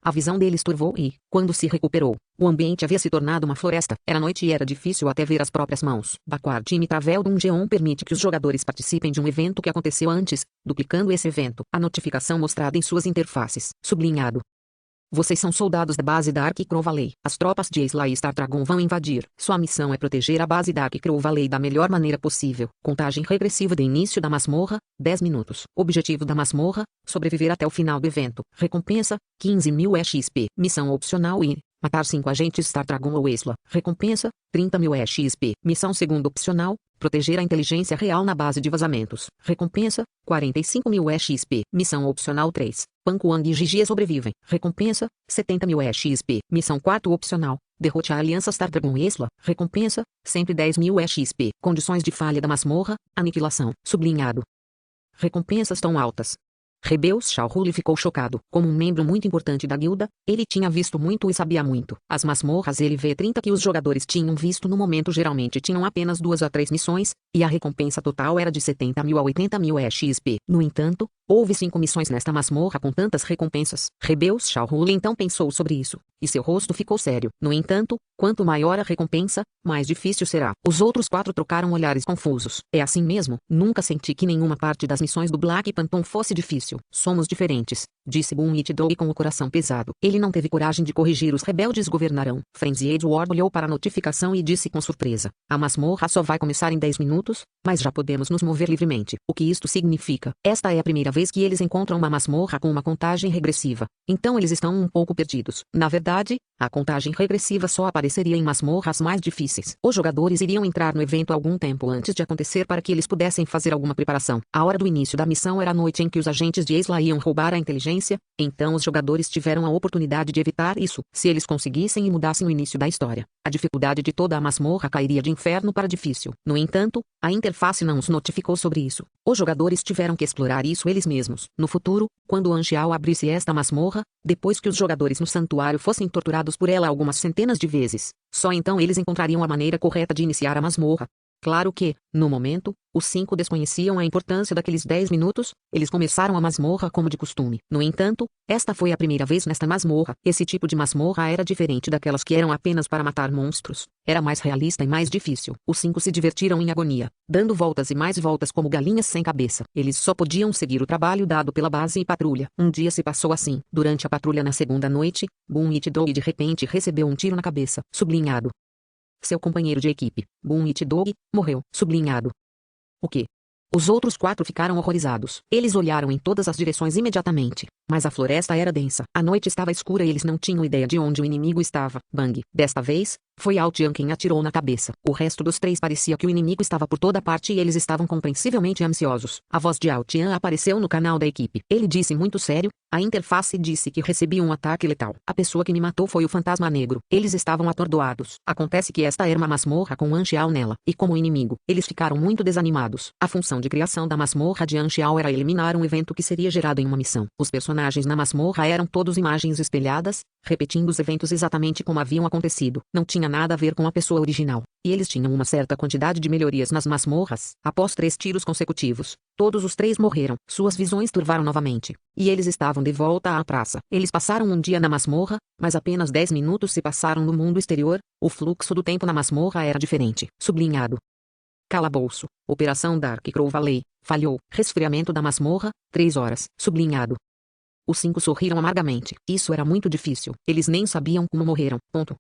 Speaker 1: A visão deles turvou e, quando se recuperou, o ambiente havia se tornado uma floresta. Era noite e era difícil até ver as próprias mãos. Backward Time Travel Dungeon permite que os jogadores participem de um evento que aconteceu antes, duplicando esse evento. A notificação mostrada em suas interfaces. Sublinhado. Vocês são soldados da base Dark Crow Valley. As tropas de Isla e Star Dragon vão invadir. Sua missão é proteger a base Dark Crow Valley da melhor maneira possível. Contagem regressiva de início da masmorra: 10 minutos. Objetivo da masmorra: sobreviver até o final do evento. Recompensa: 15.000 XP. Missão opcional e matar 5 agentes Star Dragon ou Isla. Recompensa: 30.000 XP. Missão segunda opcional: proteger a inteligência real na base de vazamentos. Recompensa: 45.000 XP. Missão opcional 3. Panquang e Gigi sobrevivem. Recompensa: 70.000 XP. Missão 4 opcional: derrote a Aliança Star Dragon Isla. Recompensa: 110.000 XP. Condições de falha da masmorra: aniquilação. Sublinhado. Recompensas tão altas. Rebeus Shaohuli ficou chocado. Como um membro muito importante da guilda, ele tinha visto muito e sabia muito. As masmorras LV-30 que os jogadores tinham visto no momento geralmente tinham apenas 2 a 3 missões, e a recompensa total era de 70.000 a 80.000 XP. No entanto, houve 5 missões nesta masmorra com tantas recompensas. Rebeus Shaohuli então pensou sobre isso, e seu rosto ficou sério. No entanto, quanto maior a recompensa, mais difícil será. Os outros 4 trocaram olhares confusos. É assim mesmo? Nunca senti que nenhuma parte das missões do Black Phantom fosse difícil. Somos diferentes, disse Boom Itdou com o coração pesado. Ele não teve coragem de corrigir. Os rebeldes governarão. Frenzy Edward olhou para a notificação e disse com surpresa. A masmorra só vai começar em 10 minutos, mas já podemos nos mover livremente. O que isto significa? Esta é a primeira vez que eles encontram uma masmorra com uma contagem regressiva. Então eles estão um pouco perdidos. Na verdade, a contagem regressiva só apareceria em masmorras mais difíceis. Os jogadores iriam entrar no evento algum tempo antes de acontecer para que eles pudessem fazer alguma preparação. A hora do início da missão era a noite em que os agentes de Isla iam roubar a inteligência, então os jogadores tiveram a oportunidade de evitar isso, se eles conseguissem e mudassem o início da história. A dificuldade de toda a masmorra cairia de inferno para difícil. No entanto, a interface não os notificou sobre isso. Os jogadores tiveram que explorar isso eles mesmos. No futuro, quando Anxiao abrisse esta masmorra, depois que os jogadores no santuário fossem torturados por ela algumas centenas de vezes, só então eles encontrariam a maneira correta de iniciar a masmorra. Claro que, no momento, os 5 desconheciam a importância daqueles 10 minutos, eles começaram a masmorra como de costume. No entanto, esta foi a primeira vez nesta masmorra. Esse tipo de masmorra era diferente daquelas que eram apenas para matar monstros. Era mais realista e mais difícil. Os 5 se divertiram em agonia, dando voltas e mais voltas como galinhas sem cabeça. Eles só podiam seguir o trabalho dado pela base e patrulha. Um dia se passou assim. Durante a patrulha na segunda noite, Boom It-Dog de repente recebeu um tiro na cabeça. Sublinhado. Seu companheiro de equipe, Boom It-Dog, morreu. Sublinhado. O quê? Os outros 4 ficaram horrorizados. Eles olharam em todas as direções imediatamente, mas a floresta era densa. A noite estava escura e eles não tinham ideia de onde o inimigo estava. Bang! Desta vez, foi Ao Tian quem atirou na cabeça. O resto dos 3 parecia que o inimigo estava por toda parte e eles estavam compreensivelmente ansiosos. A voz de Ao Tian apareceu no canal da equipe. Ele disse muito sério, a interface disse que recebi um ataque letal. A pessoa que me matou foi o fantasma negro. Eles estavam atordoados. Acontece que esta era uma masmorra com Anxiao nela, e como inimigo, eles ficaram muito desanimados. A função de criação da masmorra de Anxiao era eliminar um evento que seria gerado em uma missão. Os personagens na masmorra eram todos imagens espelhadas, repetindo os eventos exatamente como haviam acontecido. Não tinha nada a ver com a pessoa original. E eles tinham uma certa quantidade de melhorias nas masmorras. Após 3 tiros consecutivos, todos os 3 morreram. Suas visões turvaram novamente. E eles estavam de volta à praça. Eles passaram um dia na masmorra, mas apenas 10 minutos se passaram no mundo exterior. O fluxo do tempo na masmorra era diferente. Sublinhado. Calabouço. Operação Dark Crow Valley. Falhou. Resfriamento da masmorra. 3 horas. Sublinhado. Os 5 sorriram amargamente. Isso era muito difícil. Eles nem sabiam como morreram. Ponto.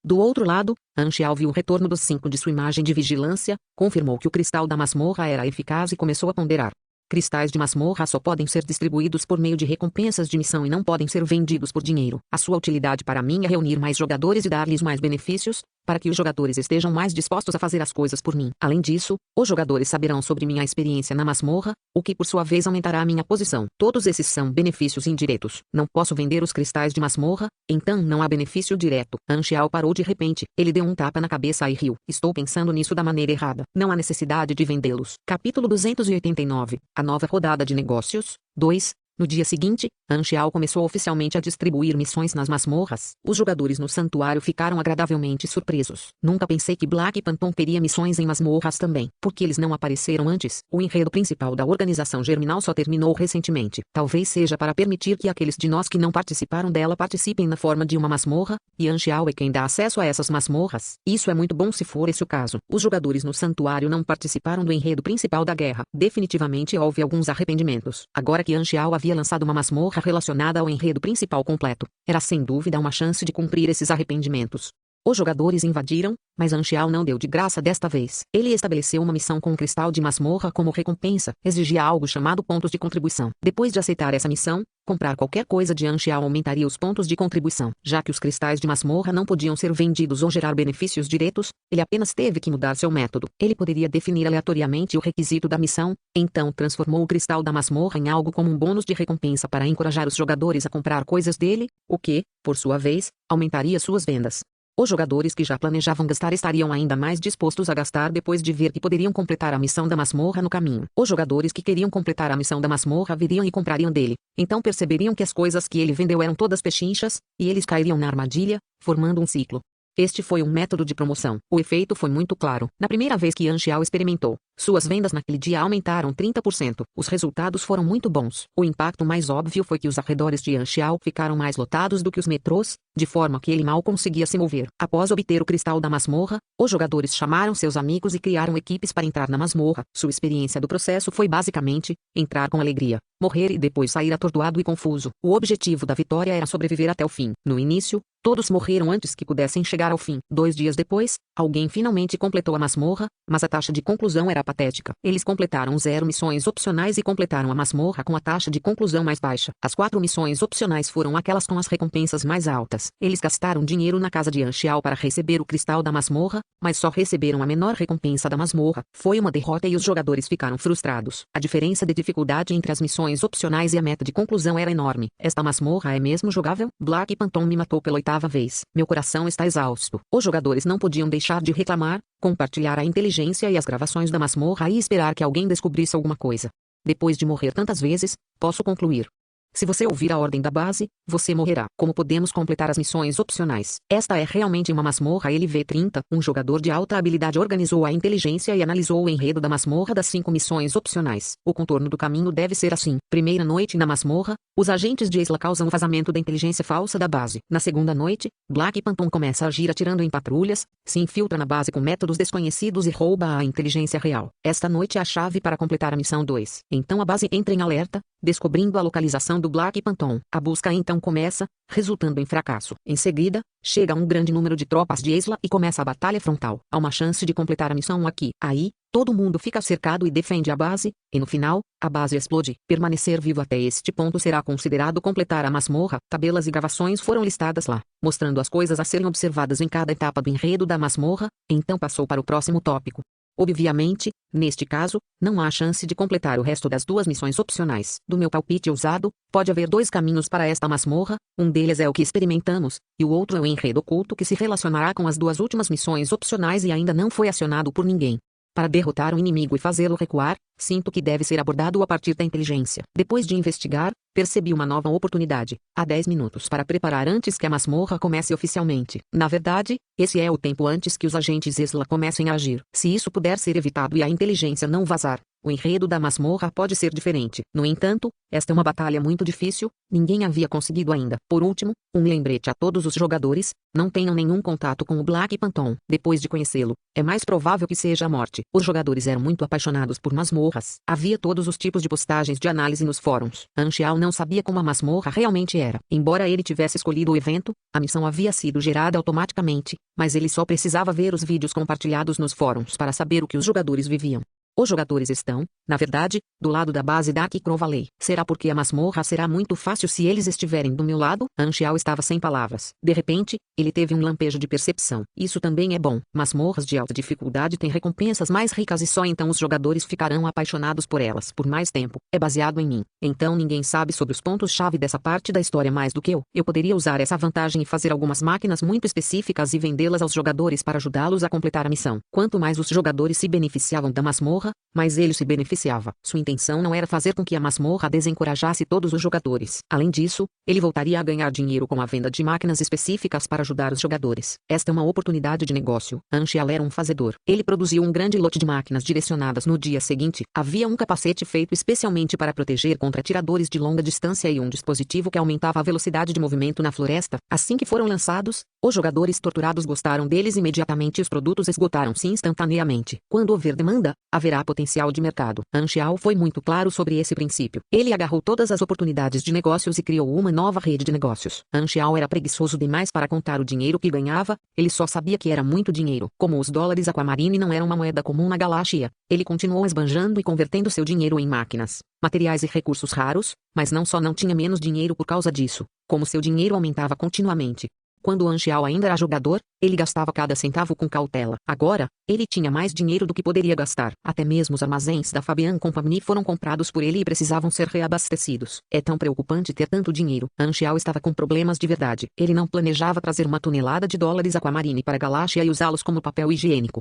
Speaker 1: Do outro lado, Anxiao viu o retorno dos 5 de sua imagem de vigilância, confirmou que o cristal da masmorra era eficaz e começou a ponderar. Cristais de masmorra só podem ser distribuídos por meio de recompensas de missão e não podem ser vendidos por dinheiro. A sua utilidade para mim é reunir mais jogadores e dar-lhes mais benefícios, para que os jogadores estejam mais dispostos a fazer as coisas por mim. Além disso, os jogadores saberão sobre minha experiência na masmorra, o que por sua vez aumentará a minha posição. Todos esses são benefícios indiretos. Não posso vender os cristais de masmorra, então não há benefício direto. Anxiao parou de repente. Ele deu um tapa na cabeça e riu. Estou pensando nisso da maneira errada. Não há necessidade de vendê-los. Capítulo 289. A nova rodada de negócios. 2. No dia seguinte, Anxiao começou oficialmente a distribuir missões nas masmorras. Os jogadores no santuário ficaram agradavelmente surpresos. Nunca pensei que Black Phantom teria missões em masmorras também. Porque eles não apareceram antes? O enredo principal da organização germinal só terminou recentemente. Talvez seja para permitir que aqueles de nós que não participaram dela participem na forma de uma masmorra, e Anxiao é quem dá acesso a essas masmorras. Isso é muito bom se for esse o caso. Os jogadores no santuário não participaram do enredo principal da guerra. Definitivamente houve alguns arrependimentos. Agora que Anxiao havia lançado uma masmorra relacionada ao enredo principal completo, era sem dúvida uma chance de cumprir esses arrependimentos. Os jogadores invadiram, mas Anxiao não deu de graça desta vez. Ele estabeleceu uma missão com um cristal de masmorra como recompensa, exigia algo chamado pontos de contribuição. Depois de aceitar essa missão, comprar qualquer coisa de Anxiao aumentaria os pontos de contribuição. Já que os cristais de masmorra não podiam ser vendidos ou gerar benefícios diretos, ele apenas teve que mudar seu método. Ele poderia definir aleatoriamente o requisito da missão, então transformou o cristal da masmorra em algo como um bônus de recompensa para encorajar os jogadores a comprar coisas dele, o que, por sua vez, aumentaria suas vendas. Os jogadores que já planejavam gastar estariam ainda mais dispostos a gastar depois de ver que poderiam completar a missão da masmorra no caminho. Os jogadores que queriam completar a missão da masmorra viriam e comprariam dele. Então perceberiam que as coisas que ele vendeu eram todas pechinchas, e eles cairiam na armadilha, formando um ciclo. Este foi um método de promoção. O efeito foi muito claro. Na primeira vez que Anxiao experimentou, suas vendas naquele dia aumentaram 30%. Os resultados foram muito bons. O impacto mais óbvio foi que os arredores de Anxiao ficaram mais lotados do que os metrôs, de forma que ele mal conseguia se mover. Após obter o cristal da masmorra, os jogadores chamaram seus amigos e criaram equipes para entrar na masmorra. Sua experiência do processo foi basicamente entrar com alegria, morrer e depois sair atordoado e confuso. O objetivo da vitória era sobreviver até o fim. No início, todos morreram antes que pudessem chegar ao fim. 2 dias depois, alguém finalmente completou a masmorra, mas a taxa de conclusão era patética. Eles completaram 0 missões opcionais e completaram a masmorra com a taxa de conclusão mais baixa. As 4 missões opcionais foram aquelas com as recompensas mais altas. Eles gastaram dinheiro na casa de Anxiao para receber o cristal da masmorra, mas só receberam a menor recompensa da masmorra. Foi uma derrota e os jogadores ficaram frustrados. A diferença de dificuldade entre as missões opcionais e a meta de conclusão era enorme. Esta masmorra é mesmo jogável? Black Phantom me matou pela 8ª vez. Meu coração está exausto. Os jogadores não podiam deixar de reclamar, compartilhar a inteligência e as gravações da masmorra e esperar que alguém descobrisse alguma coisa. Depois de morrer tantas vezes, posso concluir. Se você ouvir a ordem da base, você morrerá. Como podemos completar as missões opcionais? Esta é realmente uma masmorra LV30. Um jogador de alta habilidade organizou a inteligência e analisou o enredo da masmorra das 5 missões opcionais. O contorno do caminho deve ser assim. Primeira noite na masmorra, os agentes de Isla causam o vazamento da inteligência falsa da base. Na segunda noite, Black Phantom começa a agir atirando em patrulhas, se infiltra na base com métodos desconhecidos e rouba a inteligência real. Esta noite é a chave para completar a missão 2. Então a base entra em alerta, descobrindo a localização do Black Phantom. A busca então começa, resultando em fracasso. Em seguida, chega um grande número de tropas de Isla e começa a batalha frontal. Há uma chance de completar a missão aqui. Aí, todo mundo fica cercado e defende a base, e no final, a base explode. Permanecer vivo até este ponto será considerado completar a masmorra. Tabelas e gravações foram listadas lá, mostrando as coisas a serem observadas em cada etapa do enredo da masmorra. Então passou para o próximo tópico. Obviamente, neste caso, não há chance de completar o resto das 2 missões opcionais. Do meu palpite ousado, pode haver 2 caminhos para esta masmorra, um deles é o que experimentamos, e o outro é o enredo oculto que se relacionará com as 2 últimas missões opcionais e ainda não foi acionado por ninguém. Para derrotar o inimigo e fazê-lo recuar, sinto que deve ser abordado a partir da inteligência. Depois de investigar, percebi uma nova oportunidade. Há 10 minutos para preparar antes que a masmorra comece oficialmente. Na verdade, esse é o tempo antes que os agentes Isla comecem a agir. Se isso puder ser evitado e a inteligência não vazar, o enredo da masmorra pode ser diferente. No entanto, esta é uma batalha muito difícil, ninguém havia conseguido ainda. Por último, um lembrete a todos os jogadores, não tenham nenhum contato com o Black Phantom. Depois de conhecê-lo, é mais provável que seja a morte. Os jogadores eram muito apaixonados por masmorras. Havia todos os tipos de postagens de análise nos fóruns. Anxiao não sabia como a masmorra realmente era. Embora ele tivesse escolhido o evento, a missão havia sido gerada automaticamente, mas ele só precisava ver os vídeos compartilhados nos fóruns para saber o que os jogadores viviam. Os jogadores estão, na verdade, do lado da base da Crow Valley. Será porque a masmorra será muito fácil se eles estiverem do meu lado? Anxiao estava sem palavras. De repente, ele teve um lampejo de percepção. Isso também é bom. Masmorras de alta dificuldade têm recompensas mais ricas e só então os jogadores ficarão apaixonados por elas por mais tempo. É baseado em mim. Então ninguém sabe sobre os pontos-chave dessa parte da história mais do que eu. Eu poderia usar essa vantagem e fazer algumas máquinas muito específicas e vendê-las aos jogadores para ajudá-los a completar a missão. Quanto mais os jogadores se beneficiavam da masmorra, mas ele se beneficiava. Sua intenção não era fazer com que a masmorra desencorajasse todos os jogadores. Além disso, ele voltaria a ganhar dinheiro com a venda de máquinas específicas para ajudar os jogadores. Esta é uma oportunidade de negócio. Anxiao era um fazedor. Ele produziu um grande lote de máquinas direcionadas no dia seguinte. Havia um capacete feito especialmente para proteger contra atiradores de longa distância e um dispositivo que aumentava a velocidade de movimento na floresta. Assim que foram lançados, os jogadores torturados gostaram deles imediatamente e os produtos esgotaram-se instantaneamente. Quando houver demanda, haverá potencial de mercado. Anxiao foi muito claro sobre esse princípio. Ele agarrou todas as oportunidades de negócios e criou uma nova rede de negócios. Anxiao era preguiçoso demais para contar o dinheiro que ganhava, ele só sabia que era muito dinheiro. Como os dólares Aquamarine não eram uma moeda comum na galáxia, ele continuou esbanjando e convertendo seu dinheiro em máquinas, materiais e recursos raros, mas não tinha menos dinheiro por causa disso, como seu dinheiro aumentava continuamente. Quando Anxiao ainda era jogador, ele gastava cada centavo com cautela. Agora, ele tinha mais dinheiro do que poderia gastar. Até mesmo os armazéns da Fabian Company foram comprados por ele e precisavam ser reabastecidos. É tão preocupante ter tanto dinheiro. Anxiao estava com problemas de verdade. Ele não planejava trazer 1 tonelada de dólares Aquamarine para a galáxia e usá-los como papel higiênico.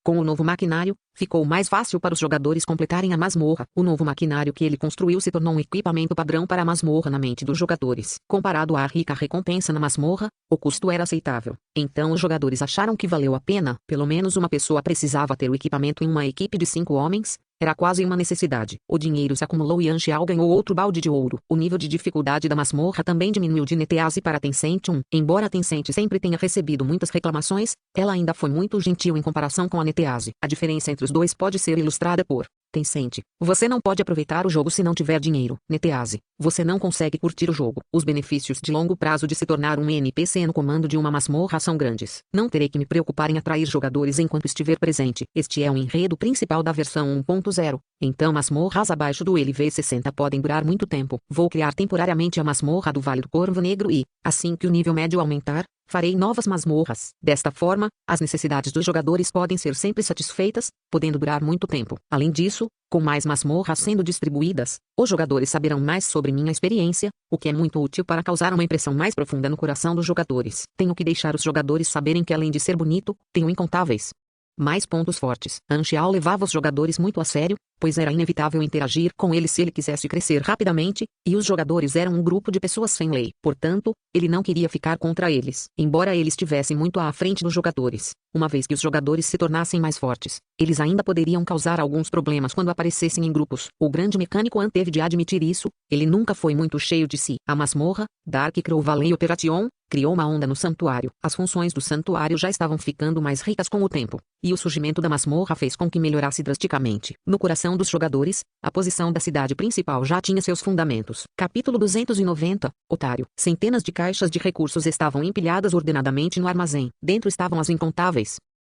Speaker 1: Com o novo maquinário, ficou mais fácil para os jogadores completarem a masmorra. O novo maquinário que ele construiu se tornou um equipamento padrão para a masmorra na mente dos jogadores. Comparado à rica recompensa na masmorra, o custo era aceitável. Então os jogadores acharam que valeu a pena. Pelo menos uma pessoa precisava ter o equipamento em uma equipe de 5 homens. Era quase uma necessidade. O dinheiro se acumulou e Anxiao ganhou outro balde de ouro. O nível de dificuldade da masmorra também diminuiu de Netease para Tencent 1. Embora a Tencent sempre tenha recebido muitas reclamações, ela ainda foi muito gentil em comparação com a Netease. A diferença entre os dois pode ser ilustrada por Tencent. Você não pode aproveitar o jogo se não tiver dinheiro. Netease. Você não consegue curtir o jogo. Os benefícios de longo prazo de se tornar um NPC no comando de uma masmorra são grandes. Não terei que me preocupar em atrair jogadores enquanto estiver presente. Este é o enredo principal da versão 1.0. Então masmorras abaixo do LV60 podem durar muito tempo. Vou criar temporariamente a masmorra do Vale do Corvo Negro e, assim que o nível médio aumentar, farei novas masmorras. Desta forma, as necessidades dos jogadores podem ser sempre satisfeitas, podendo durar muito tempo. Além disso, com mais masmorras sendo distribuídas, os jogadores saberão mais sobre minha experiência, o que é muito útil para causar uma impressão mais profunda no coração dos jogadores. Tenho que deixar os jogadores saberem que além de ser bonito, tenho incontáveis mais pontos fortes. Anxiao levava os jogadores muito a sério, pois era inevitável interagir com ele se ele quisesse crescer rapidamente, e os jogadores eram um grupo de pessoas sem lei. Portanto, ele não queria ficar contra eles, embora ele estivesse muito à frente dos jogadores. Uma vez que os jogadores se tornassem mais fortes, eles ainda poderiam causar alguns problemas quando aparecessem em grupos. O grande mecânico An teve de admitir isso, ele nunca foi muito cheio de si. A masmorra, Dark Crow Valley Operation, criou uma onda no santuário. As funções do santuário já estavam ficando mais ricas com o tempo, e o surgimento da masmorra fez com que melhorasse drasticamente. No coração dos jogadores, a posição da cidade principal já tinha seus fundamentos. Capítulo 290, Otário. Centenas de caixas de recursos estavam empilhadas ordenadamente no armazém. Dentro estavam as incontáveis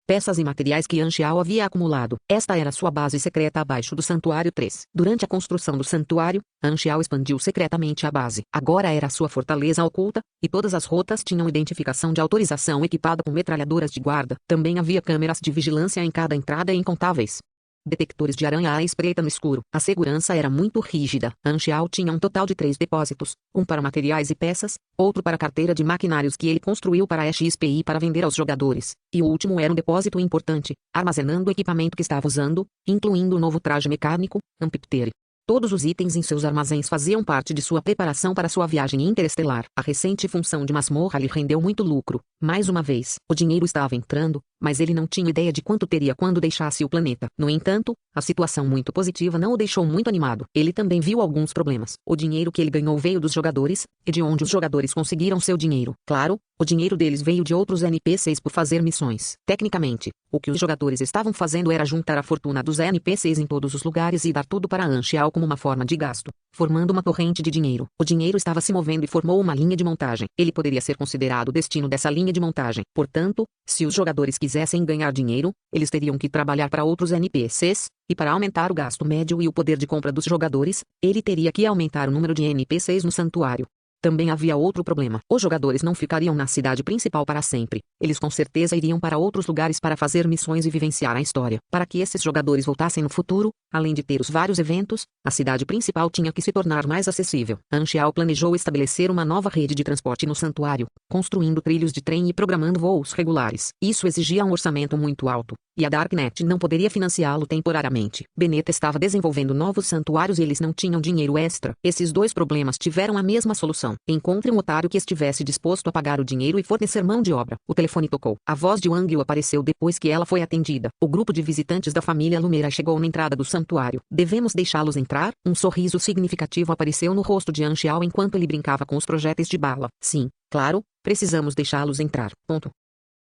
Speaker 1: peças e materiais que Anxiao havia acumulado. Esta era sua base secreta abaixo do Santuário 3. Durante a construção do santuário, Anxiao expandiu secretamente a base. Agora era sua fortaleza oculta, e todas as rotas tinham identificação de autorização equipada com metralhadoras de guarda. Também havia câmeras de vigilância em cada entrada e incontáveis detectores de aranha à espreita no escuro. A segurança era muito rígida. Anxiao tinha um total de 3 depósitos, um para materiais e peças, outro para a carteira de maquinários que ele construiu para a XPI para vender aos jogadores, e o último era um depósito importante, armazenando o equipamento que estava usando, incluindo o novo traje mecânico, Ampiptere. Todos os itens em seus armazéns faziam parte de sua preparação para sua viagem interestelar. A recente função de masmorra lhe rendeu muito lucro. Mais uma vez, o dinheiro estava entrando, mas ele não tinha ideia de quanto teria quando deixasse o planeta. No entanto, a situação muito positiva não o deixou muito animado. Ele também viu alguns problemas. O dinheiro que ele ganhou veio dos jogadores, e de onde os jogadores conseguiram seu dinheiro. Claro, o dinheiro deles veio de outros NPCs por fazer missões. Tecnicamente, o que os jogadores estavam fazendo era juntar a fortuna dos NPCs em todos os lugares e dar tudo para Anxiao como uma forma de gasto, formando uma torrente de dinheiro. O dinheiro estava se movendo e formou uma linha de montagem. Ele poderia ser considerado o destino dessa linha de montagem. Portanto, se os jogadores quisessem ganhar dinheiro, eles teriam que trabalhar para outros NPCs, e para aumentar o gasto médio e o poder de compra dos jogadores, ele teria que aumentar o número de NPCs no santuário. Também havia outro problema. Os jogadores não ficariam na cidade principal para sempre. Eles com certeza iriam para outros lugares para fazer missões e vivenciar a história. Para que esses jogadores voltassem no futuro, além de ter os vários eventos, a cidade principal tinha que se tornar mais acessível. Anxiao planejou estabelecer uma nova rede de transporte no santuário, construindo trilhos de trem e programando voos regulares. Isso exigia um orçamento muito alto, e a Darknet não poderia financiá-lo temporariamente. Beneta estava desenvolvendo novos santuários e eles não tinham dinheiro extra. Esses dois problemas tiveram a mesma solução. Encontre um otário que estivesse disposto a pagar o dinheiro e fornecer mão de obra. O telefone tocou. A voz de Wang Yu apareceu depois que ela foi atendida. O grupo de visitantes da família Lumera chegou na entrada do santuário. Devemos deixá-los entrar? Um sorriso significativo apareceu no rosto de Anxiao enquanto ele brincava com os projéteis de bala. Sim, claro, precisamos deixá-los entrar. Ponto.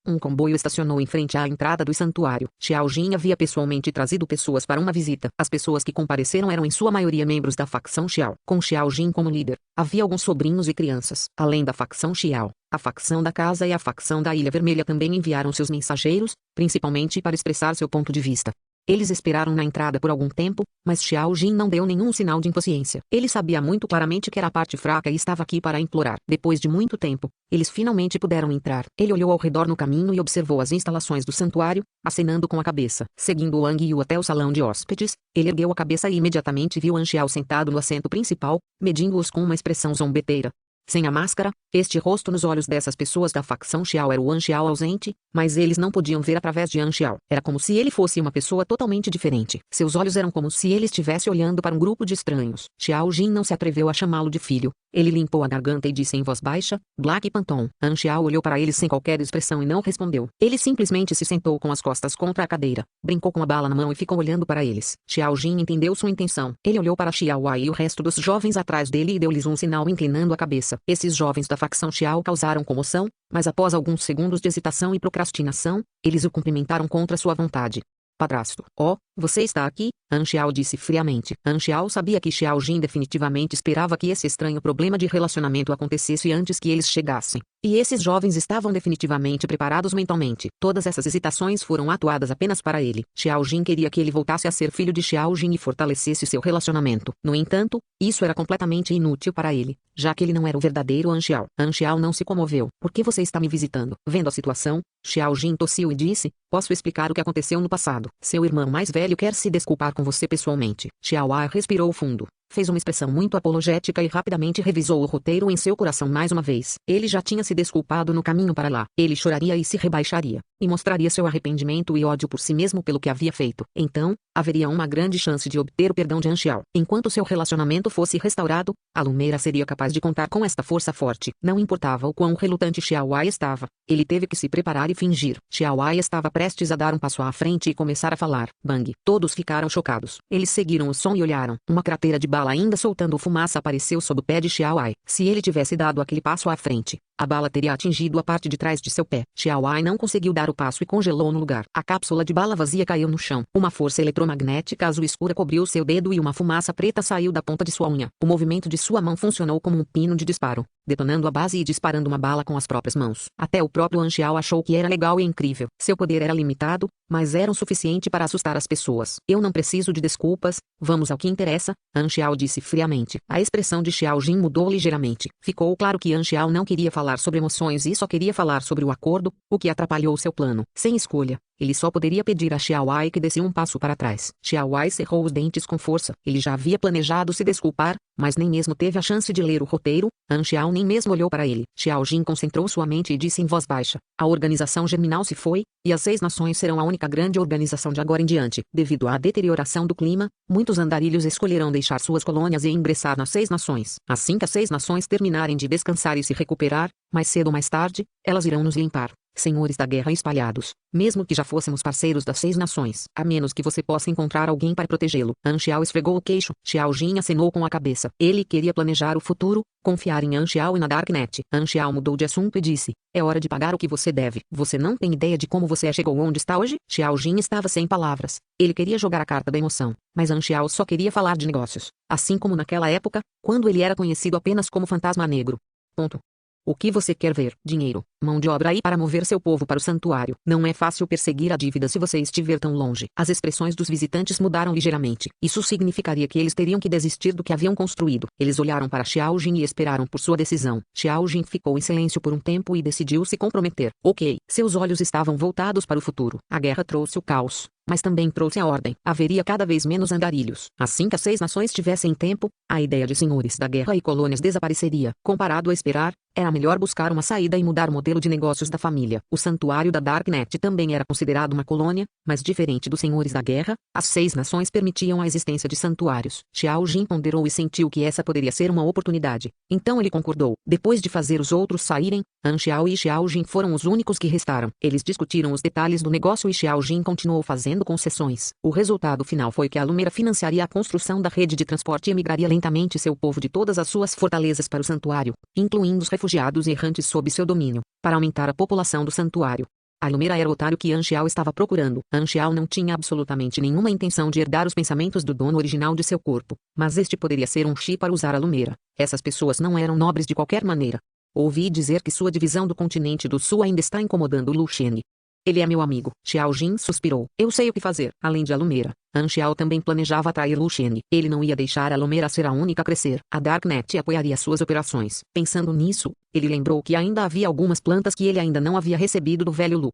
Speaker 1: Um comboio estacionou em frente à entrada do santuário. Xiao Jin havia pessoalmente trazido pessoas para uma visita. As pessoas que compareceram eram em sua maioria membros da facção Xiao, com Xiao Jin como líder. Havia alguns sobrinhos e crianças. Além da facção Xiao, a facção da casa e a facção da Ilha Vermelha também enviaram seus mensageiros, principalmente para expressar seu ponto de vista. Eles esperaram na entrada por algum tempo, mas Xiao Jin não deu nenhum sinal de impaciência. Ele sabia muito claramente que era a parte fraca e estava aqui para implorar. Depois de muito tempo, eles finalmente puderam entrar. Ele olhou ao redor no caminho e observou as instalações do santuário, acenando com a cabeça. Seguindo Wang Yu até o salão de hóspedes, ele ergueu a cabeça e imediatamente viu Anxiao sentado no assento principal, medindo-os com uma expressão zombeteira. Sem a máscara, este rosto nos olhos dessas pessoas da facção Xiao era o Anxiao ausente, mas eles não podiam ver através de Anxiao. Era como se ele fosse uma pessoa totalmente diferente. Seus olhos eram como se ele estivesse olhando para um grupo de estranhos. Xiao Jin não se atreveu a chamá-lo de filho. Ele limpou a garganta e disse em voz baixa, Black Panton. Anxiao olhou para ele sem qualquer expressão e não respondeu. Ele simplesmente se sentou com as costas contra a cadeira, brincou com a bala na mão e ficou olhando para eles. Xiao Jin entendeu sua intenção. Ele olhou para Xiao Ai e o resto dos jovens atrás dele e deu-lhes um sinal inclinando a cabeça. Esses jovens da facção Xiao causaram comoção, mas após alguns segundos de hesitação e procrastinação, eles o cumprimentaram contra sua vontade. Padrasto. Oh, Você está aqui? Han Xiao disse friamente. Han Xiao sabia que Xiao Jin definitivamente esperava que esse estranho problema de relacionamento acontecesse antes que eles chegassem. E esses jovens estavam definitivamente preparados mentalmente. Todas essas hesitações foram atuadas apenas para ele. Xiao Jin queria que ele voltasse a ser filho de Xiao Jin e fortalecesse seu relacionamento. No entanto, isso era completamente inútil para ele, já que ele não era o verdadeiro Han Xiao. Han Xiao não se comoveu. Por que você está me visitando? Vendo a situação, Xiao Jin tossiu e disse, posso explicar o que aconteceu no passado. Seu irmão mais velho quer se desculpar com você pessoalmente. Xiao Ai respirou fundo. Fez uma expressão muito apologética e rapidamente revisou o roteiro em seu coração mais uma vez. Ele já tinha se desculpado no caminho para lá. Ele choraria e se rebaixaria, e mostraria seu arrependimento e ódio por si mesmo pelo que havia feito. Então, haveria uma grande chance de obter o perdão de Han Xiao. Enquanto seu relacionamento fosse restaurado, a Lumeira seria capaz de contar com esta força forte. Não importava o quão relutante Xiao Ai estava, ele teve que se preparar e fingir. Xiao Ai estava prestes a dar um passo à frente e começar a falar. Bang! Todos ficaram chocados. Eles seguiram o som e olharam. Uma cratera de bala ainda soltando fumaça apareceu sob o pé de Xiao Ai. Se ele tivesse dado aquele passo à frente, a bala teria atingido a parte de trás de seu pé. Xiao Ai não conseguiu dar o passo e congelou no lugar. A cápsula de bala vazia caiu no chão. Uma força eletromagnética azul escura cobriu seu dedo e uma fumaça preta saiu da ponta de sua unha. O movimento de sua mão funcionou como um pino de disparo, detonando a base e disparando uma bala com as próprias mãos. Até o próprio Han Xiao achou que era legal e incrível. Seu poder era limitado, mas era o suficiente para assustar as pessoas. Eu não preciso de desculpas, vamos ao que interessa, Han Xiao disse friamente. A expressão de Xiao Jin mudou ligeiramente. Ficou claro que Han Xiao não queria falar sobre emoções e só queria falar sobre o acordo, o que atrapalhou seu plano. Sem escolha, ele só poderia pedir a Xiao Ai que desse um passo para trás. Xiao Ai cerrou os dentes com força. Ele já havia planejado se desculpar, mas nem mesmo teve a chance de ler o roteiro. Han Xiao nem mesmo olhou para ele. Xiao Jin concentrou sua mente e disse em voz baixa, a organização germinal se foi, e as 6 nações serão a única grande organização de agora em diante. Devido à deterioração do clima, muitos andarilhos escolherão deixar suas colônias e ingressar nas 6 nações. Assim que as 6 nações terminarem de descansar e se recuperar, mais cedo ou mais tarde, elas irão nos limpar. Senhores da guerra espalhados, mesmo que já fôssemos parceiros das 6 nações, a menos que você possa encontrar alguém para protegê-lo. Han Xiao esfregou o queixo. Xiao Jin acenou com a cabeça. Ele queria planejar o futuro, confiar em Han Xiao e na Darknet. Han Xiao mudou de assunto e disse, é hora de pagar o que você deve. Você não tem ideia de como você chegou onde está hoje? Xiao Jin estava sem palavras. Ele queria jogar a carta da emoção, mas Han Xiao só queria falar de negócios, assim como naquela época, quando ele era conhecido apenas como Fantasma Negro. Ponto. O que você quer ver? Dinheiro, mão de obra aí para mover seu povo para o santuário. Não é fácil perseguir a dívida se você estiver tão longe. As expressões dos visitantes mudaram ligeiramente. Isso significaria que eles teriam que desistir do que haviam construído. Eles olharam para Xiao Jin e esperaram por sua decisão. Xiao Jin ficou em silêncio por um tempo e decidiu se comprometer. Ok. Seus olhos estavam voltados para o futuro. A guerra trouxe o caos, mas também trouxe a ordem. Haveria cada vez menos andarilhos. Assim que as 6 nações tivessem tempo, a ideia de senhores da guerra e colônias desapareceria. Comparado a esperar, era melhor buscar uma saída e mudar o modelo de negócios da família. O santuário da Darknet também era considerado uma colônia, mas diferente dos senhores da guerra, as 6 nações permitiam a existência de santuários. Xiao Jin ponderou e sentiu que essa poderia ser uma oportunidade. Então ele concordou. Depois de fazer os outros saírem, Han Xiao e Xiao Jin foram os únicos que restaram. Eles discutiram os detalhes do negócio e Xiao Jin continuou fazendo concessões. O resultado final foi que a Lumeira financiaria a construção da rede de transporte e emigraria lentamente seu povo de todas as suas fortalezas para o santuário, incluindo os refugiados errantes sob seu domínio, para aumentar a população do santuário. A Lumeira era o otário que Han Xiao estava procurando. Han Xiao não tinha absolutamente nenhuma intenção de herdar os pensamentos do dono original de seu corpo, mas este poderia ser um chi para usar a Lumeira. Essas pessoas não eram nobres de qualquer maneira. Ouvi dizer que sua divisão do continente do sul ainda está incomodando Lu Shen. Ele é meu amigo. Xiao Jin suspirou. Eu sei o que fazer. Além de a Lumeira, Han Xiao também planejava atrair Lu Shen. Ele não ia deixar a Lumeira ser a única a crescer. A Darknet apoiaria suas operações. Pensando nisso, ele lembrou que ainda havia algumas plantas que ele ainda não havia recebido do velho Lu.